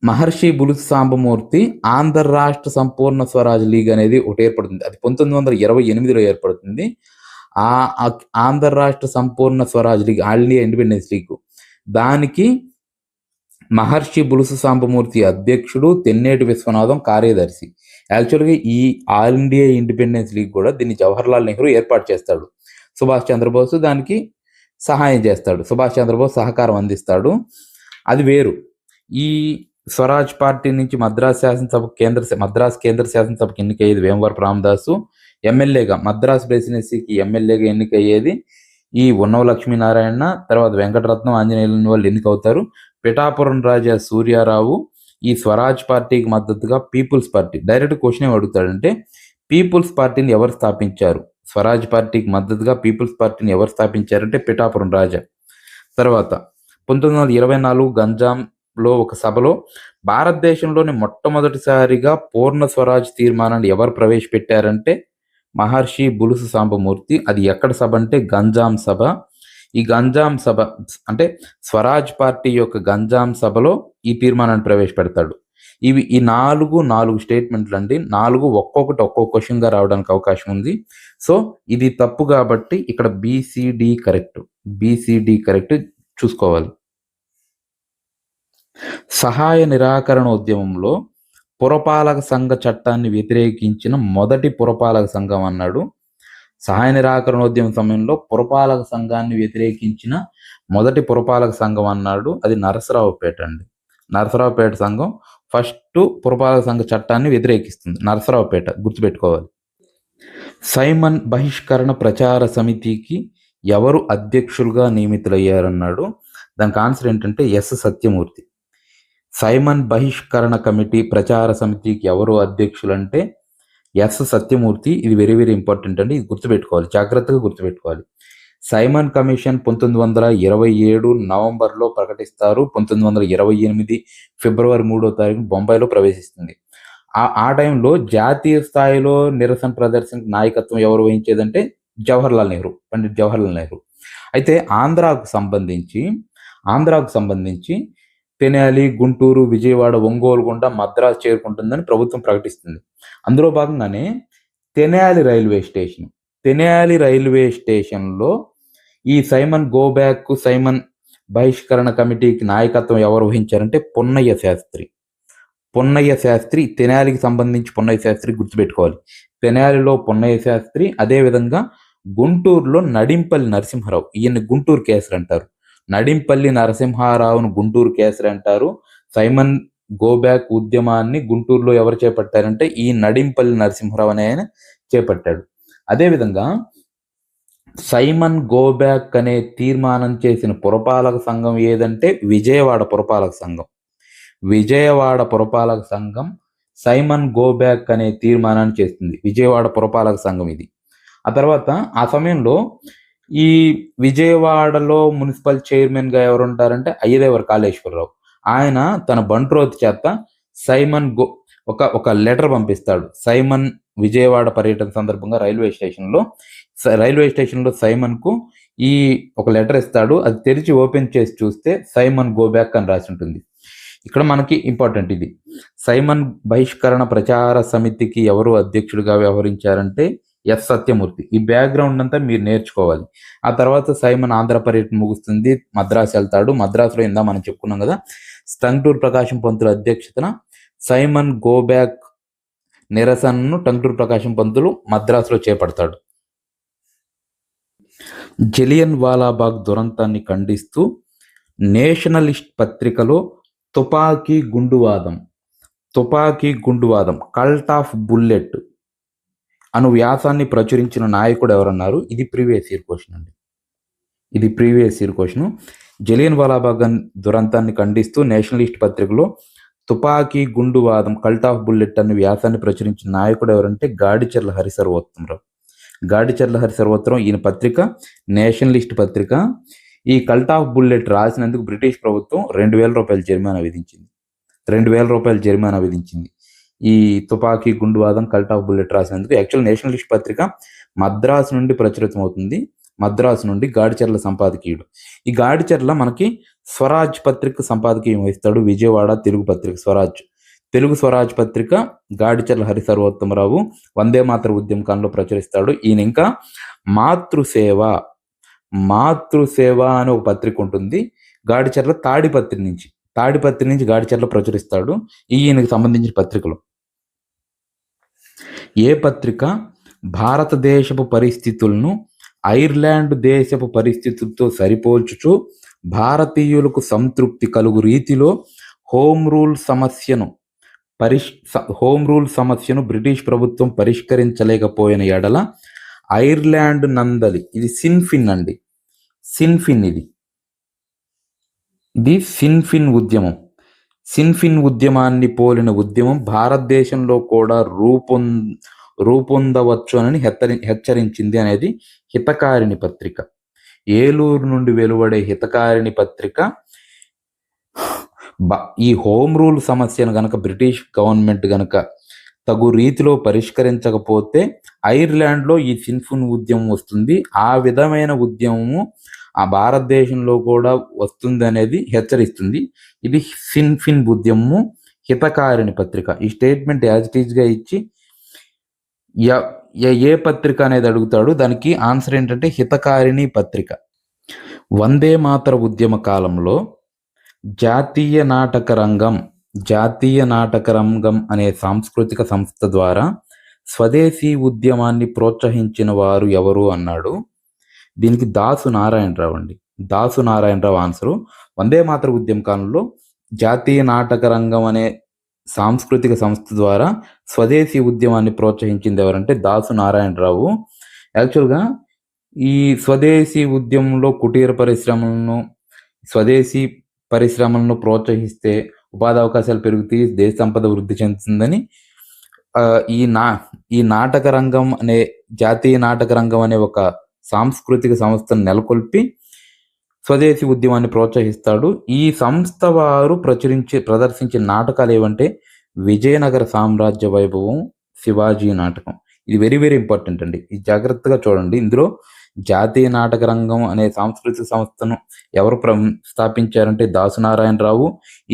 మహర్షి బులుసు సాంబమూర్తి ఆంధ్ర రాష్ట్ర సంపూర్ణ స్వరాజ్ లీగ్ అనేది ఒకటి ఏర్పడుతుంది. అది 1928లో ఏర్పడుతుంది. ఆ ఆంధ్ర రాష్ట్ర సంపూర్ణ Swaraj league, all India Independence league, దానికి మహర్షి బులుసు సాంబమూర్తి అధ్యక్షుడు, తెన్నేటి విశ్వనాథం కార్యదర్శి. యాక్చువల్గా ఈ ఆల్ ఇండియా ఇండిపెండెన్స్ లీగ్ కూడా దీన్ని జవహర్లాల్ నెహ్రూ ఏర్పాటు చేస్తాడు. సుభాష్ చంద్రబోస్ దానికి సహాయం చేస్తాడు. సుభాష్ చంద్రబోస్ సహకారం అందిస్తాడు. అది వేరు. ఈ స్వరాజ్ పార్టీ నుంచి మద్రాస్ కేంద్ర శాసనసభకు ఎన్నికయ్యేది వేమవరపు రామదాసు. ఎమ్మెల్యేగా మద్రాస్ ప్రెసిడెన్సీకి ఎమ్మెల్యేగా ఎన్నికయ్యేది ఈ ఉన్నవ లక్ష్మీనారాయణ, తర్వాత వెంకటరత్నం, ఆంజనేయులని వాళ్ళు ఎన్నికవుతారు. పిఠాపురం రాజా సూర్యారావు ఈ స్వరాజ్ పార్టీకి మద్దతుగా పీపుల్స్ పార్టీ. డైరెక్ట్ క్వశ్చన్ ఏమి అడుగుతాడంటే పీపుల్స్ పార్టీని ఎవరు స్థాపించారు? స్వరాజ్ పార్టీకి మద్దతుగా పీపుల్స్ పార్టీని ఎవరు స్థాపించారంటే పిఠాపురం రాజా. తర్వాత 1924 గంజాంలో ఒక సభలో భారతదేశంలోని మొట్టమొదటిసారిగా పూర్ణ స్వరాజ్ తీర్మానాన్ని ఎవరు ప్రవేశపెట్టారంటే మహర్షి బులుసు సాంబమూర్తి. అది ఎక్కడ సభ అంటే గంజాం సభ. ఈ గంజాం సభ అంటే స్వరాజ్ పార్టీ యొక్క గంజాం సభలో ఈ తీర్మానాన్ని ప్రవేశపెడతాడు. ఈ నాలుగు స్టేట్మెంట్లు అండి. 4 ఒక్కొక్కటి ఒక్కో క్వశ్చన్గా రావడానికి అవకాశం ఉంది. సో ఇది తప్పు కాబట్టి ఇక్కడ బీసీడీ కరెక్ట్ చూసుకోవాలి. సహాయ నిరాకరణ ఉద్యమంలో పురపాలక సంఘ చట్టాన్ని వ్యతిరేకించిన మొదటి పురపాలక సంఘం అన్నాడు. సహాయ నిరాకరణోద్యమం సమయంలో పురపాలక సంఘాన్ని వ్యతిరేకించిన మొదటి పురపాలక సంఘం అన్నాడు. అది నరసరావుపేట అండి. నరసరావుపేట సంఘం ఫస్ట్ పురపాలక సంఘ చట్టాన్ని వ్యతిరేకిస్తుంది. నరసరావుపేట గుర్తుపెట్టుకోవాలి. సైమన్ బహిష్కరణ ప్రచార సమితికి ఎవరు అధ్యక్షులుగా నియమితులయ్యారన్నాడు. దానికి ఆన్సర్ ఏంటంటే ఎస్ సత్యమూర్తి. సైమన్ బహిష్కరణ కమిటీ ప్రచార సమితికి ఎవరు అధ్యక్షులంటే ఎస్ సత్యమూర్తి. ఇది వెరీ వెరీ ఇంపార్టెంట్ అండి. ఇది గుర్తుపెట్టుకోవాలి, జాగ్రత్తగా గుర్తుపెట్టుకోవాలి. సైమన్ కమిషన్ 1927 నవంబర్లో ప్రకటిస్తారు. 1928 ఫిబ్రవరి 3వ తారీఖు బొంబాయిలో ప్రవేశిస్తుంది. ఆ టైంలో జాతీయ స్థాయిలో నిరసన ప్రదర్శనకు నాయకత్వం ఎవరు వహించేదంటే పండిట్ జవహర్లాల్ నెహ్రూ. అయితే ఆంధ్రాకు సంబంధించి తెనాలి, గుంటూరు, విజయవాడ, ఒంగోలు గుండా మద్రాసు చేరుకుంటుందని ప్రభుత్వం ప్రకటిస్తుంది. అందులో భాగంగానే తెనాలి రైల్వే స్టేషన్లో ఈ సైమన్ బహిష్కరణ కమిటీకి నాయకత్వం ఎవరు వహించారంటే పొన్నయ్య శాస్త్రి. తెనాలికి సంబంధించి పొన్నయ్య శాస్త్రి గుర్తుపెట్టుకోవాలి. తెనాలిలో పొన్నయ్య శాస్త్రి, అదేవిధంగా గుంటూరులో నడింపల్లి నరసింహారావు. ఈయన్ని గుంటూరు కేసరి అంటారు. నడింపల్లి నరసింహారావును గుంటూరు కేసరి అంటారు. సైమన్ గోబ్యాక్ ఉద్యమాన్ని గుంటూరులో ఎవరు చేపట్టారంటే ఈ నడింపల్లి నరసింహారావు అనే ఆయన చేపట్టాడు. అదేవిధంగా సైమన్ గోబ్యాక్ అనే తీర్మానం చేసిన పురపాలక సంఘం ఏదంటే విజయవాడ పురపాలక సంఘం సైమన్ గోబ్యాక్ అనే తీర్మానాన్ని చేస్తుంది. విజయవాడ పురపాలక సంఘం ఇది. ఆ తర్వాత ఆ సమయంలో ఈ విజయవాడలో మున్సిపల్ చైర్మన్గా ఎవరు ఉంటారంటే అయ్యదేవర కాళేశ్వరరావు. ఆయన తన బంట్రోత్ చేత సైమన్ ఒక లెటర్ పంపిస్తాడు. సైమన్ విజయవాడ పర్యటన సందర్భంగా రైల్వే స్టేషన్లో సైమన్కు ఈ ఒక లెటర్ ఇస్తాడు. అది తెరిచి ఓపెన్ చేసి చూస్తే సైమన్ గోబ్యాక్ అని రాసి ఉంటుంది. ఇక్కడ మనకి ఇంపార్టెంట్ ఇది. సైమన్ బహిష్కరణ ప్రచార సమితికి ఎవరు అధ్యక్షుడిగా వ్యవహరించారంటే ఎస్ సత్యమూర్తి. ఈ బ్యాక్గ్రౌండ్ అంతా మీరు నేర్చుకోవాలి. ఆ తర్వాత సైమన్ ఆంధ్ర పర్యటన ముగుస్తుంది, మద్రాసు వెళ్తాడు. మద్రాసులో ఇందా మనం చెప్పుకున్నాం కదా, టంగుటూరి ప్రకాశం పంతులు అధ్యక్షతన సైమన్ గోబ్యాక్ నిరసనను టంగుటూరి ప్రకాశం పంతులు మద్రాసులో చేపడతాడు. జలియన్ వాలాబాగ్ దురంతాన్ని ఖండిస్తూ నేషనలిస్ట్ పత్రికలో తుపాకీ గుండువాదం కల్ట్ ఆఫ్ బుల్లెట్ అను వ్యాసాన్ని ప్రచురించిన నాయకుడు ఎవరన్నారు? ఇది previous year question. Jallian Walabagh దురంతాన్ని ఖండిస్తూ నేషనలిస్ట్ పత్రికలో తుపాకీ గుండువాదం కల్ట్ ఆఫ్ బుల్లెట్ అనే వ్యాసాన్ని ప్రచురించిన నాయకుడు ఎవరంటే గాడిచెర్ల హరిసర్వోత్తరం. ఈయన పత్రిక నేషనలిస్ట్ పత్రిక. ఈ కల్ట్ ఆఫ్ బుల్లెట్ రాసినందుకు బ్రిటిష్ ప్రభుత్వం 2000 రూపాయల జరిమానా విధించింది. ఈ తుపాకీ గుండువాదం కల్ట్ ఆఫ్ బుల్లెట్ రాసినందుకు. యాక్చువల్ నేషనలిస్ట్ పత్రిక మద్రాసు నుండి ప్రచురితం అవుతుంది. మద్రాసు నుండి గాడిచెర్ల సంపాదకీయుడు. ఈ గాడిచెర్ల మనకి స్వరాజ్ పత్రిక సంపాదకీయం వహిస్తాడు. విజయవాడ తెలుగు స్వరాజ్ పత్రిక గాడిచెర్ల హరిసర్వోత్తమరావు వందే మాతర ఉద్యమ కాలంలో ప్రచురిస్తాడు. ఈయన ఇంకా మాతృసేవ అని ఒక పత్రిక ఉంటుంది. గాడిచెర్ల తాడిపత్రి నుంచి గాడిచెర్ల ప్రచురిస్తాడు. ఈయనకి సంబంధించిన పత్రికలు ఏ పత్రిక భారతదేశపు పరిస్థితులను ఐర్లాండ్ దేశపు పరిస్థితులతో సరిపోల్చుచు భారతీయులకు సంతృప్తి కలుగు రీతిలో హోమ్ రూల్ సమస్యను బ్రిటిష్ ప్రభుత్వం పరిష్కరించలేకపోయిన ఎడల ఐర్లాండ్ నందలి, ఇది సిన్ఫిన్ అండి, ఇది సిన్ఫిన్ ఉద్యమాన్ని పోలిన ఉద్యమం భారతదేశంలో కూడా రూపొందవచ్చు అని హెచ్చరించింది అనేది హితకారిణి పత్రిక. ఏలూరు నుండి వెలువడే హితకారిణి పత్రిక ఈ హోమ్ రూల్ సమస్యను గనక బ్రిటిష్ గవర్నమెంట్ గనక తగు రీతిలో పరిష్కరించకపోతే ఐర్లాండ్లో ఈ సిన్ఫిన్ ఉద్యమం వస్తుంది, ఆ విధమైన ఉద్యమము ఆ భారతదేశంలో కూడా వస్తుంది అనేది హెచ్చరిస్తుంది. ఇది సిన్ఫిన్ ఉద్యమము, హితకారిణి పత్రిక. ఈ స్టేట్మెంట్ యాజ్ ఇట్ ఈజ్గా ఇచ్చి ఏ పత్రిక అనేది అడుగుతాడు, దానికి ఆన్సర్ ఏంటంటే హితకారిణి పత్రిక. వందే మాతర ఉద్యమ కాలంలో జాతీయ నాటక రంగం అనే సాంస్కృతిక సంస్థ ద్వారా స్వదేశీ ఉద్యమాన్ని ప్రోత్సహించిన వారు ఎవరు అన్నాడు. దీనికి దాసు నారాయణరావు అండి. దాసు నారాయణరావు ఆన్సరు. వందే మాతర ఉద్యమ కాలంలో జాతీయ నాటక రంగం అనే సాంస్కృతిక సంస్థ ద్వారా స్వదేశీ ఉద్యమాన్ని ప్రోత్సహించింది ఎవరంటే దాసు నారాయణరావు. యాక్చువల్గా ఈ స్వదేశీ ఉద్యమంలో కుటీర స్వదేశీ పరిశ్రమలను ప్రోత్సహిస్తే ఉపాధి అవకాశాలు పెరుగుతాయి, దేశ సంపద వృద్ధి చెందుతుందని ఈ నాటక రంగం అనే జాతీయ నాటక రంగం అనే ఒక సాంస్కృతిక సంస్థను నెలకొల్పి స్వదేశీ ఉద్యమాన్ని ప్రోత్సహిస్తాడు. ఈ సంస్థ వారు ప్రదర్శించిన నాటకాలు ఏవంటే విజయనగర సామ్రాజ్య వైభవం, శివాజీ నాటకం. ఇది వెరీ వెరీ ఇంపార్టెంట్ అండి, ఇది జాగ్రత్తగా చూడండి. ఇందులో జాతీయ నాటక రంగం అనే సాంస్కృతిక సంస్థను ఎవరు స్థాపించారంటే దాసు నారాయణరావు.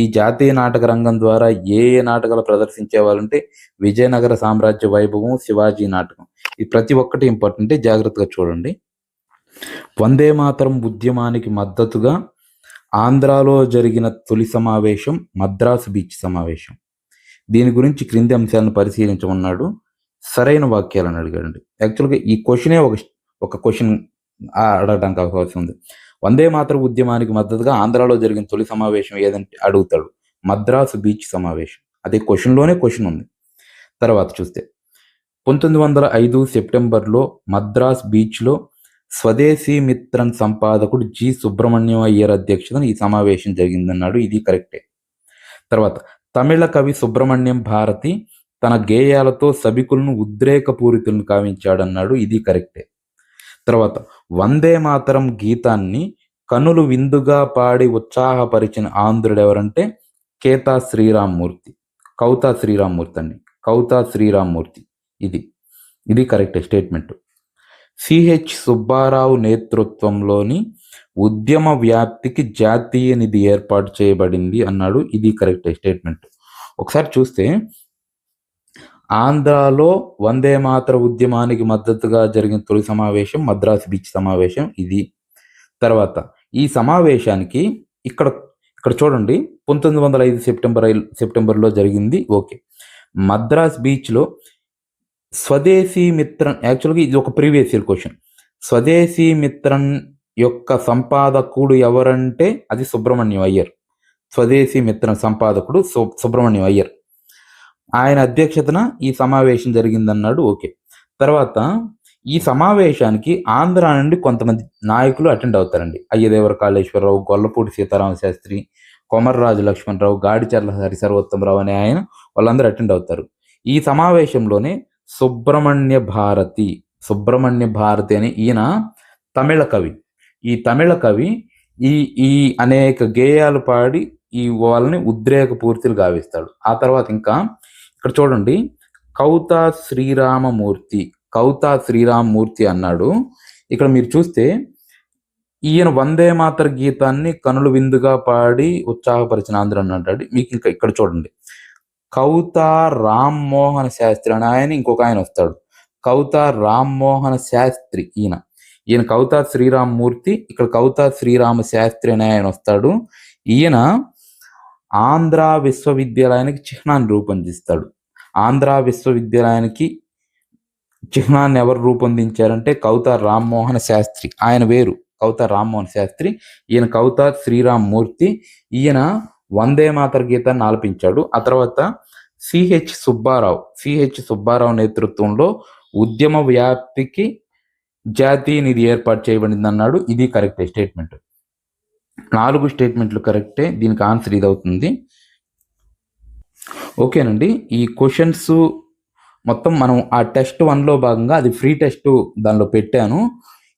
ఈ జాతీయ నాటక రంగం ద్వారా ఏ నాటకాలు ప్రదర్శించేవాళ్ళంటే విజయనగర సామ్రాజ్య వైభవం, శివాజీ నాటకం. ఇది ప్రతి ఒక్కటి ఇంపార్టెంట్, జాగ్రత్తగా చూడండి. వందే మాతరం ఉద్యమానికి మద్దతుగా ఆంధ్రాలో జరిగిన తొలి సమావేశం మద్రాసు బీచ్ సమావేశం. దీని గురించి క్రింది అంశాలను పరిశీలించమన్నాడు. సరైన వాక్యాలను అడిగాడండి. యాక్చువల్గా ఈ క్వశ్చనే ఒక క్వశ్చన్ అడగడానికి అవకాశం ఉంది. వందే మాతర ఉద్యమానికి మద్దతుగా ఆంధ్రాలో జరిగిన తొలి సమావేశం ఏదంటే అడుగుతాడు. మద్రాసు బీచ్ సమావేశం. అదే క్వశ్చన్లోనే క్వశ్చన్ ఉంది. తర్వాత చూస్తే 1905 సెప్టెంబర్లో మద్రాస్ బీచ్లో స్వదేశీ మిత్రన్ సంపాదకుడు జి సుబ్రహ్మణ్యం అయ్యర్ అధ్యక్షతన ఈ సమావేశం జరిగిందన్నాడు. ఇది కరెక్టే. తర్వాత తమిళ కవి సుబ్రహ్మణ్యం భారతి తన గేయాలతో సభికులను ఉద్రేకపూరితులను కావించాడన్నాడు. ఇది కరెక్టే. తర్వాత వందే మాతరం గీతాన్ని కనులు విందుగా పాడి ఉత్సాహపరిచిన ఆంధ్రుడు ఎవరంటే కౌతా శ్రీరామ్మూర్తి అండి. కౌతా శ్రీరామ్మూర్తి. ఇది కరెక్టే స్టేట్మెంట్. సిహెచ్ సుబ్బారావు నేతృత్వంలోని ఉద్యమ వ్యాప్తికి జాతీయ నిధి ఏర్పాటు చేయబడింది అన్నాడు. ఇది కరెక్టే స్టేట్మెంట్. ఒకసారి చూస్తే ఆంధ్రాలో వందే మాతర ఉద్యమానికి మద్దతుగా జరిగిన తొలి సమావేశం మద్రాసు బీచ్ సమావేశం. ఇది తర్వాత ఈ సమావేశానికి ఇక్కడ చూడండి 1905 సెప్టెంబర్లో జరిగింది. ఓకే. మద్రాస్ బీచ్లో స్వదేశీ మిత్రన్, యాక్చువల్గా ఇది ఒక ప్రీవియస్ ఇయర్ క్వశ్చన్. స్వదేశీ మిత్రన్ యొక్క సంపాదకుడు ఎవరంటే అది సుబ్రహ్మణ్యం అయ్యర్. స్వదేశీ మిత్రన్ సంపాదకుడు సుబ్రహ్మణ్యం అయ్యర్. ఆయన అధ్యక్షతన ఈ సమావేశం జరిగిందన్నాడు. ఓకే. తర్వాత ఈ సమావేశానికి ఆంధ్ర నుండి కొంతమంది నాయకులు అటెండ్ అవుతారండి. అయ్యదేవర కాళేశ్వరరావు, గొల్లపూడి సీతారామ శాస్త్రి, కొమర్రాజు లక్ష్మణరావు, గాడిచర్ల హరిసర్వోత్తమరావు అనే వాళ్ళందరూ అటెండ్ అవుతారు. ఈ సమావేశంలోనే సుబ్రహ్మణ్య భారతి అని ఈయన తమిళ కవి. ఈ తమిళ కవి ఈ అనేక గేయాలు పాడి వాళ్ళని ఉద్రేకపూర్తిలు గావిస్తాడు. ఆ తర్వాత ఇంకా ఇక్కడ చూడండి కౌతా శ్రీరామమూర్తి అన్నాడు. ఇక్కడ మీరు చూస్తే ఈయన వందే మాతర గీతాన్ని కనులు విందుగా పాడి ఉత్సాహపరిచిన ఆంధ్ర అన్నాడు. మీకు ఇంకా ఇక్కడ చూడండి కౌతా రామ్మోహన శాస్త్రి అని ఇంకొక ఆయన వస్తాడు. కౌతా రామ్మోహన శాస్త్రి ఈయన కౌతా శ్రీరామమూర్తి, ఇక్కడ కౌతా శ్రీరామ శాస్త్రి అనే ఆయన వస్తాడు. ఈయన ఆంధ్ర విశ్వవిద్యాలయానికి చిహ్నాన్ని రూపొందిస్తాడు. ఆంధ్ర విశ్వవిద్యాలయానికి చిహ్నాన్ని ఎవరు రూపొందించారంటే కౌతా రామ్మోహన శాస్త్రి. ఆయన వేరు కౌతా రామ్మోహన శాస్త్రి, ఈయన కౌతా శ్రీరామమూర్తి. ఈయన వందే మాతర గీతాన్ని ఆలపించాడు. ఆ తర్వాత సిహెచ్ సుబ్బారావు నేతృత్వంలో ఉద్యమ వ్యాప్తికి జాతీయ నిధి ఏర్పాటు చేయబడింది అన్నాడు. ఇది కరెక్టే స్టేట్మెంట్. 4 స్టేట్మెంట్లు కరెక్టే. దీనికి ఆన్సర్ ఇది అవుతుంది. ఓకేనండి. ఈ క్వశ్చన్స్ మొత్తం మనం ఆ టెస్ట్ 1లో భాగంగా అది ఫ్రీ టెస్ట్ దానిలో పెట్టాను.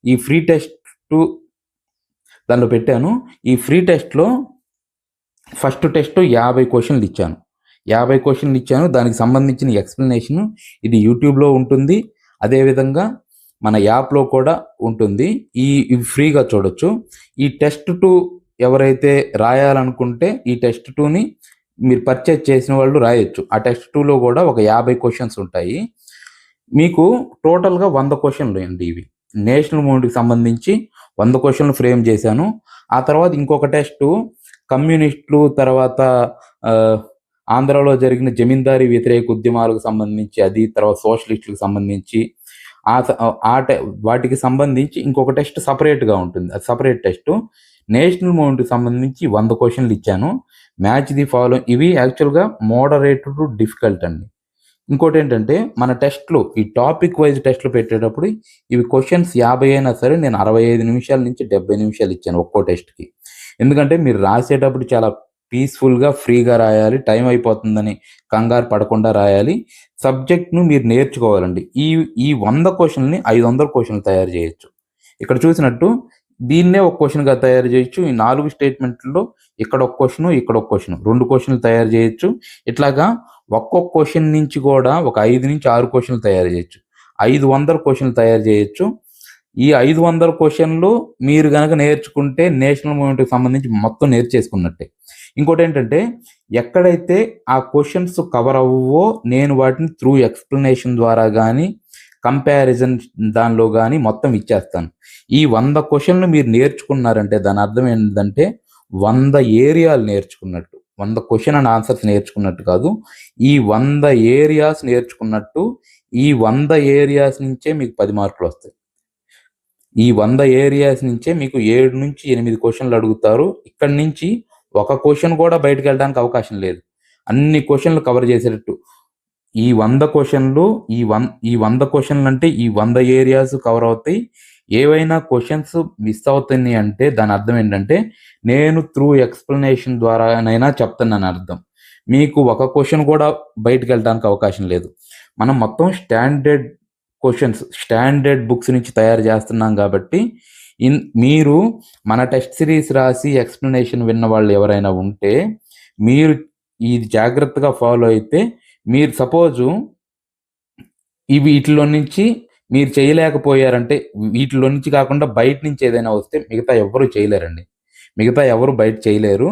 ఈ ఫ్రీ టెస్ట్ దానిలో పెట్టాను. ఈ ఫ్రీ టెస్ట్‌లో ఫస్ట్ టెస్ట్ 50 క్వెషన్‌లు ఇచ్చాను. 50 క్వెషన్‌లు ఇచ్చాను. దానికి సంబంధించిన ఎక్స్‌ప్లనేషన్ ఇది యూట్యూబ్‌లో ఉంటుంది. అదేవిధంగా మన యాప్‌లో కూడా ఉంటుంది. ఇవి ఫ్రీగా చూడొచ్చు. ఈ టెస్ట్ 2 ఎవరైతే రాయాలనుకుంటే ఈ టెస్ట్ 2ని మీరు పర్చేజ్ చేసిన వాళ్ళు రాయొచ్చు. ఆ టెస్ట్ 2లో కూడా ఒక 50 క్వెషన్స్ ఉంటాయి. మీకు టోటల్‌గా 100 క్వెషన్‌లు అండి ఇవి. నేషనల్ మూవ్‌మెంట్‌కి సంబంధించి 100 క్వెషన్‌లు ఫ్రేమ్ చేశాను. ఆ తర్వాత ఇంకొక టెస్టు కమ్యూనిస్టులు తర్వాత ఆహ్, ఆంధ్రాలో జరిగిన జమీందారీ వ్యతిరేక ఉద్యమాలకు సంబంధించి అది, తర్వాత సోషలిస్టులకు సంబంధించి ఆ స ఆ టె వాటికి సంబంధించి ఇంకొక టెస్ట్ సెపరేట్‌గా ఉంటుంది. అది సెపరేట్ టెస్టు. నేషనల్ మూవ్‌మెంట్‌కి సంబంధించి 100 క్వెషన్‌లు ఇచ్చాను. మ్యాచ్ ది ఫాలోయింగ్ ఇవి యాక్చువల్‌గా మోడరేట్ టు డిఫికల్ట్ అండి. ఇంకోటేంటంటే మన టెస్ట్‌లు ఈ టాపిక్ వైస్ టెస్ట్‌లు పెట్టేటప్పుడు ఇవి క్వెషన్స్ 50 అయినా సరే నేను 65 నిమిషాల నుంచి 70 నిమిషాలు ఇచ్చాను ఒక్కో టెస్ట్‌కి. ఎందుకంటే మీరు రాసేటప్పుడు చాలా పీస్‌ఫుల్‌గా, ఫ్రీగా రాయాలి. టైం అయిపోతుందని కంగారు పడకుండా రాయాలి. సబ్జెక్ట్‌ను మీరు నేర్చుకోవాలండి. ఈ 100 క్వెషన్‌లని 500 క్వెషన్‌లు తయారు చేయొచ్చు. ఇక్కడ చూసినట్టు దీన్నే ఒక క్వెషన్‌గా తయారు చేయొచ్చు. ఈ 4 స్టేట్మెంట్‌ల్లో ఇక్కడ ఒక క్వెషను, ఇక్కడ ఒక క్వెషను. 2 క్వెషన్‌లు తయారు చేయొచ్చు. ఇట్లాగా ఒక్కొక్క క్వెషన్ నుంచి కూడా ఒక 5-6 క్వెషన్‌లు తయారు చేయొచ్చు. 500 క్వెషన్‌లు తయారు చేయొచ్చు. ఈ 500 క్వెషన్‌లు మీరు గనక నేర్చుకుంటే నేషనల్ మూవ్‌మెంట్‌కి సంబంధించి మొత్తం నేర్చేసుకున్నట్టే. ఇంకోటేంటంటే ఎక్కడైతే ఆ క్వెషన్స్ కవర్ అవ్వవో నేను వాటిని త్రూ ఎక్స్‌ప్లనేషన్ ద్వారా గాని, కంపారిజన్ దానిలో గాని మొత్తం ఇచ్చేస్తాను. ఈ 100 క్వెషన్‌లు మీరు నేర్చుకున్నారంటే దాని అర్థం ఏంటంటే 100 ఏరియాలు నేర్చుకున్నట్టు. 100 క్వెషన్ అండ్ ఆన్సర్స్ నేర్చుకున్నట్టు కాదు. ఈ 100 ఏరియాస్ నేర్చుకున్నట్టు. ఈ 100 ఏరియాస్ నుంచే మీకు 10 మార్కులొస్తాయి. ఈ 100 ఏరియాస్ నుంచే మీకు 7-8 క్వెషన్‌లు అడుగుతారు. ఇక్కడి నుంచి ఒక క్వెషన్ కూడా బయటికెళ్ళడానికి అవకాశం లేదు. అన్ని క్వెషన్‌లు కవర్ చేసేటట్టు. ఈ 100 క్వెషన్‌లు ఈ 100 క్వెషన్‌లంటే ఈ 100 ఏరియాస్ కవర్ అవుతాయి. ఏవైనా క్వెషన్స్ మిస్ అవుతున్నాయి అంటే దాని అర్థం ఏంటంటే నేను త్రూ ఎక్స్‌ప్లనేషన్ ద్వారానైనా చెప్తున్నానని అర్థం. మీకు ఒక క్వెషన్ కూడా బయటికెళ్ళడానికి అవకాశం లేదు. మనం మొత్తం స్టాండర్డ్ బుక్స్ నుంచి తయారు చేస్తున్నాం కాబట్టి మీరు మన టెస్ట్ సిరీస్ రాసి ఎక్స్‌ప్లనేషన్ విన్న వాళ్ళు ఎవరైనా ఉంటే మీరు ఇది జాగ్రత్తగా ఫాలో అయితే మీరు సపోజు వీటిలో నుంచి మీరు చేయలేకపోయారంటే వీటిలో నుంచి కాకుండా బయట నుంచి ఏదైనా వస్తే మిగతా ఎవ్వరు చేయలేరండి. మిగతా ఎవరు బయట చేయలేరు.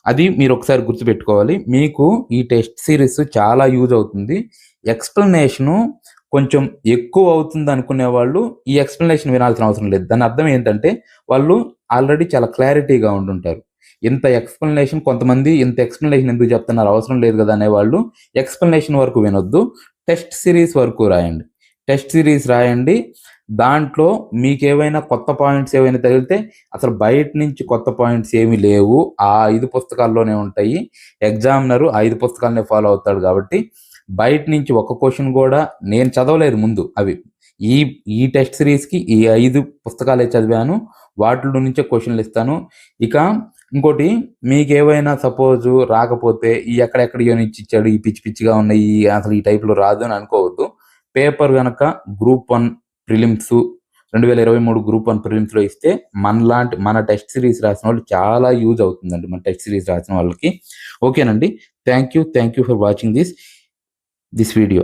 అది మీరొకసారి గుర్తుపెట్టుకోవాలి. మీకు ఈ టెస్ట్ సీరీస్ చాలా యూజ్ అవుతుంది. ఎక్స్‌ప్లనేషను కొంచెం ఎక్కువ అవుతుందనుకునే వాళ్ళు ఈ ఎక్స్‌ప్లనేషన్ వినాల్సిన అవసరం లేదు. దాని అర్థం ఏంటంటే వాళ్ళు ఆల్రెడీ చాలా క్లారిటీగా ఉండుంటారు. కొంతమంది ఇంత ఎక్స్‌ప్లనేషన్ ఎందుకు చెప్తున్నారు అవసరం లేదు గదా! అనేవాళ్ళు ఎక్స్‌ప్లనేషన్ వరకు వినొద్దు. టెస్ట్ సీరీస్ వరకు రాయండి. టెస్ట్ సీరీస్ రాయండి. దాంట్లో మీకేవైనా కొత్త పాయింట్స్ ఏవైనా తగిలితే అసలు బయట నుంచి కొత్త పాయింట్స్ ఏమీ లేవు. ఆ 5 పుస్తకాల్లోనే ఉంటాయి. ఎగ్జామినరు 5 పుస్తకాలనే ఫాలో అవుతాడు కాబట్టి బయట నుంచి ఒక క్వెషన్ గూడా నేను చదవలేదు ముందు అవి. ఈ ఈ టెస్ట్ సీరీస్‌కి ఈ 5 పుస్తకాలే చదివాను. వాటిలో నుంచే క్వెషన్‌లిస్తాను. ఇక ఇంకోటి మీకేవైనా సపోజు రాకపోతే ఈ ఎక్కడెక్కడియో నుంచి ఇచ్చాడు. ఈ పిచ్చి పిచ్చిగా ఉన్నాయి. అసలు ఈ టైప్‌లో రాదు అని అనుకోవద్దు. పేపర్ గనక గ్రూప్ 1 ప్రిలిమ్స్ 2023 గ్రూప్ 1 ప్రిలిమ్స్‌లో ఇస్తే మన టెస్ట్ సీరీస్ రాసినోళ్ళు చాలా యూజ్ అవుతుందండి. మన టెస్ట్ సీరీస్ రాసిన వాళ్ళకి. ఓకేనండి. Thank you for watching this video.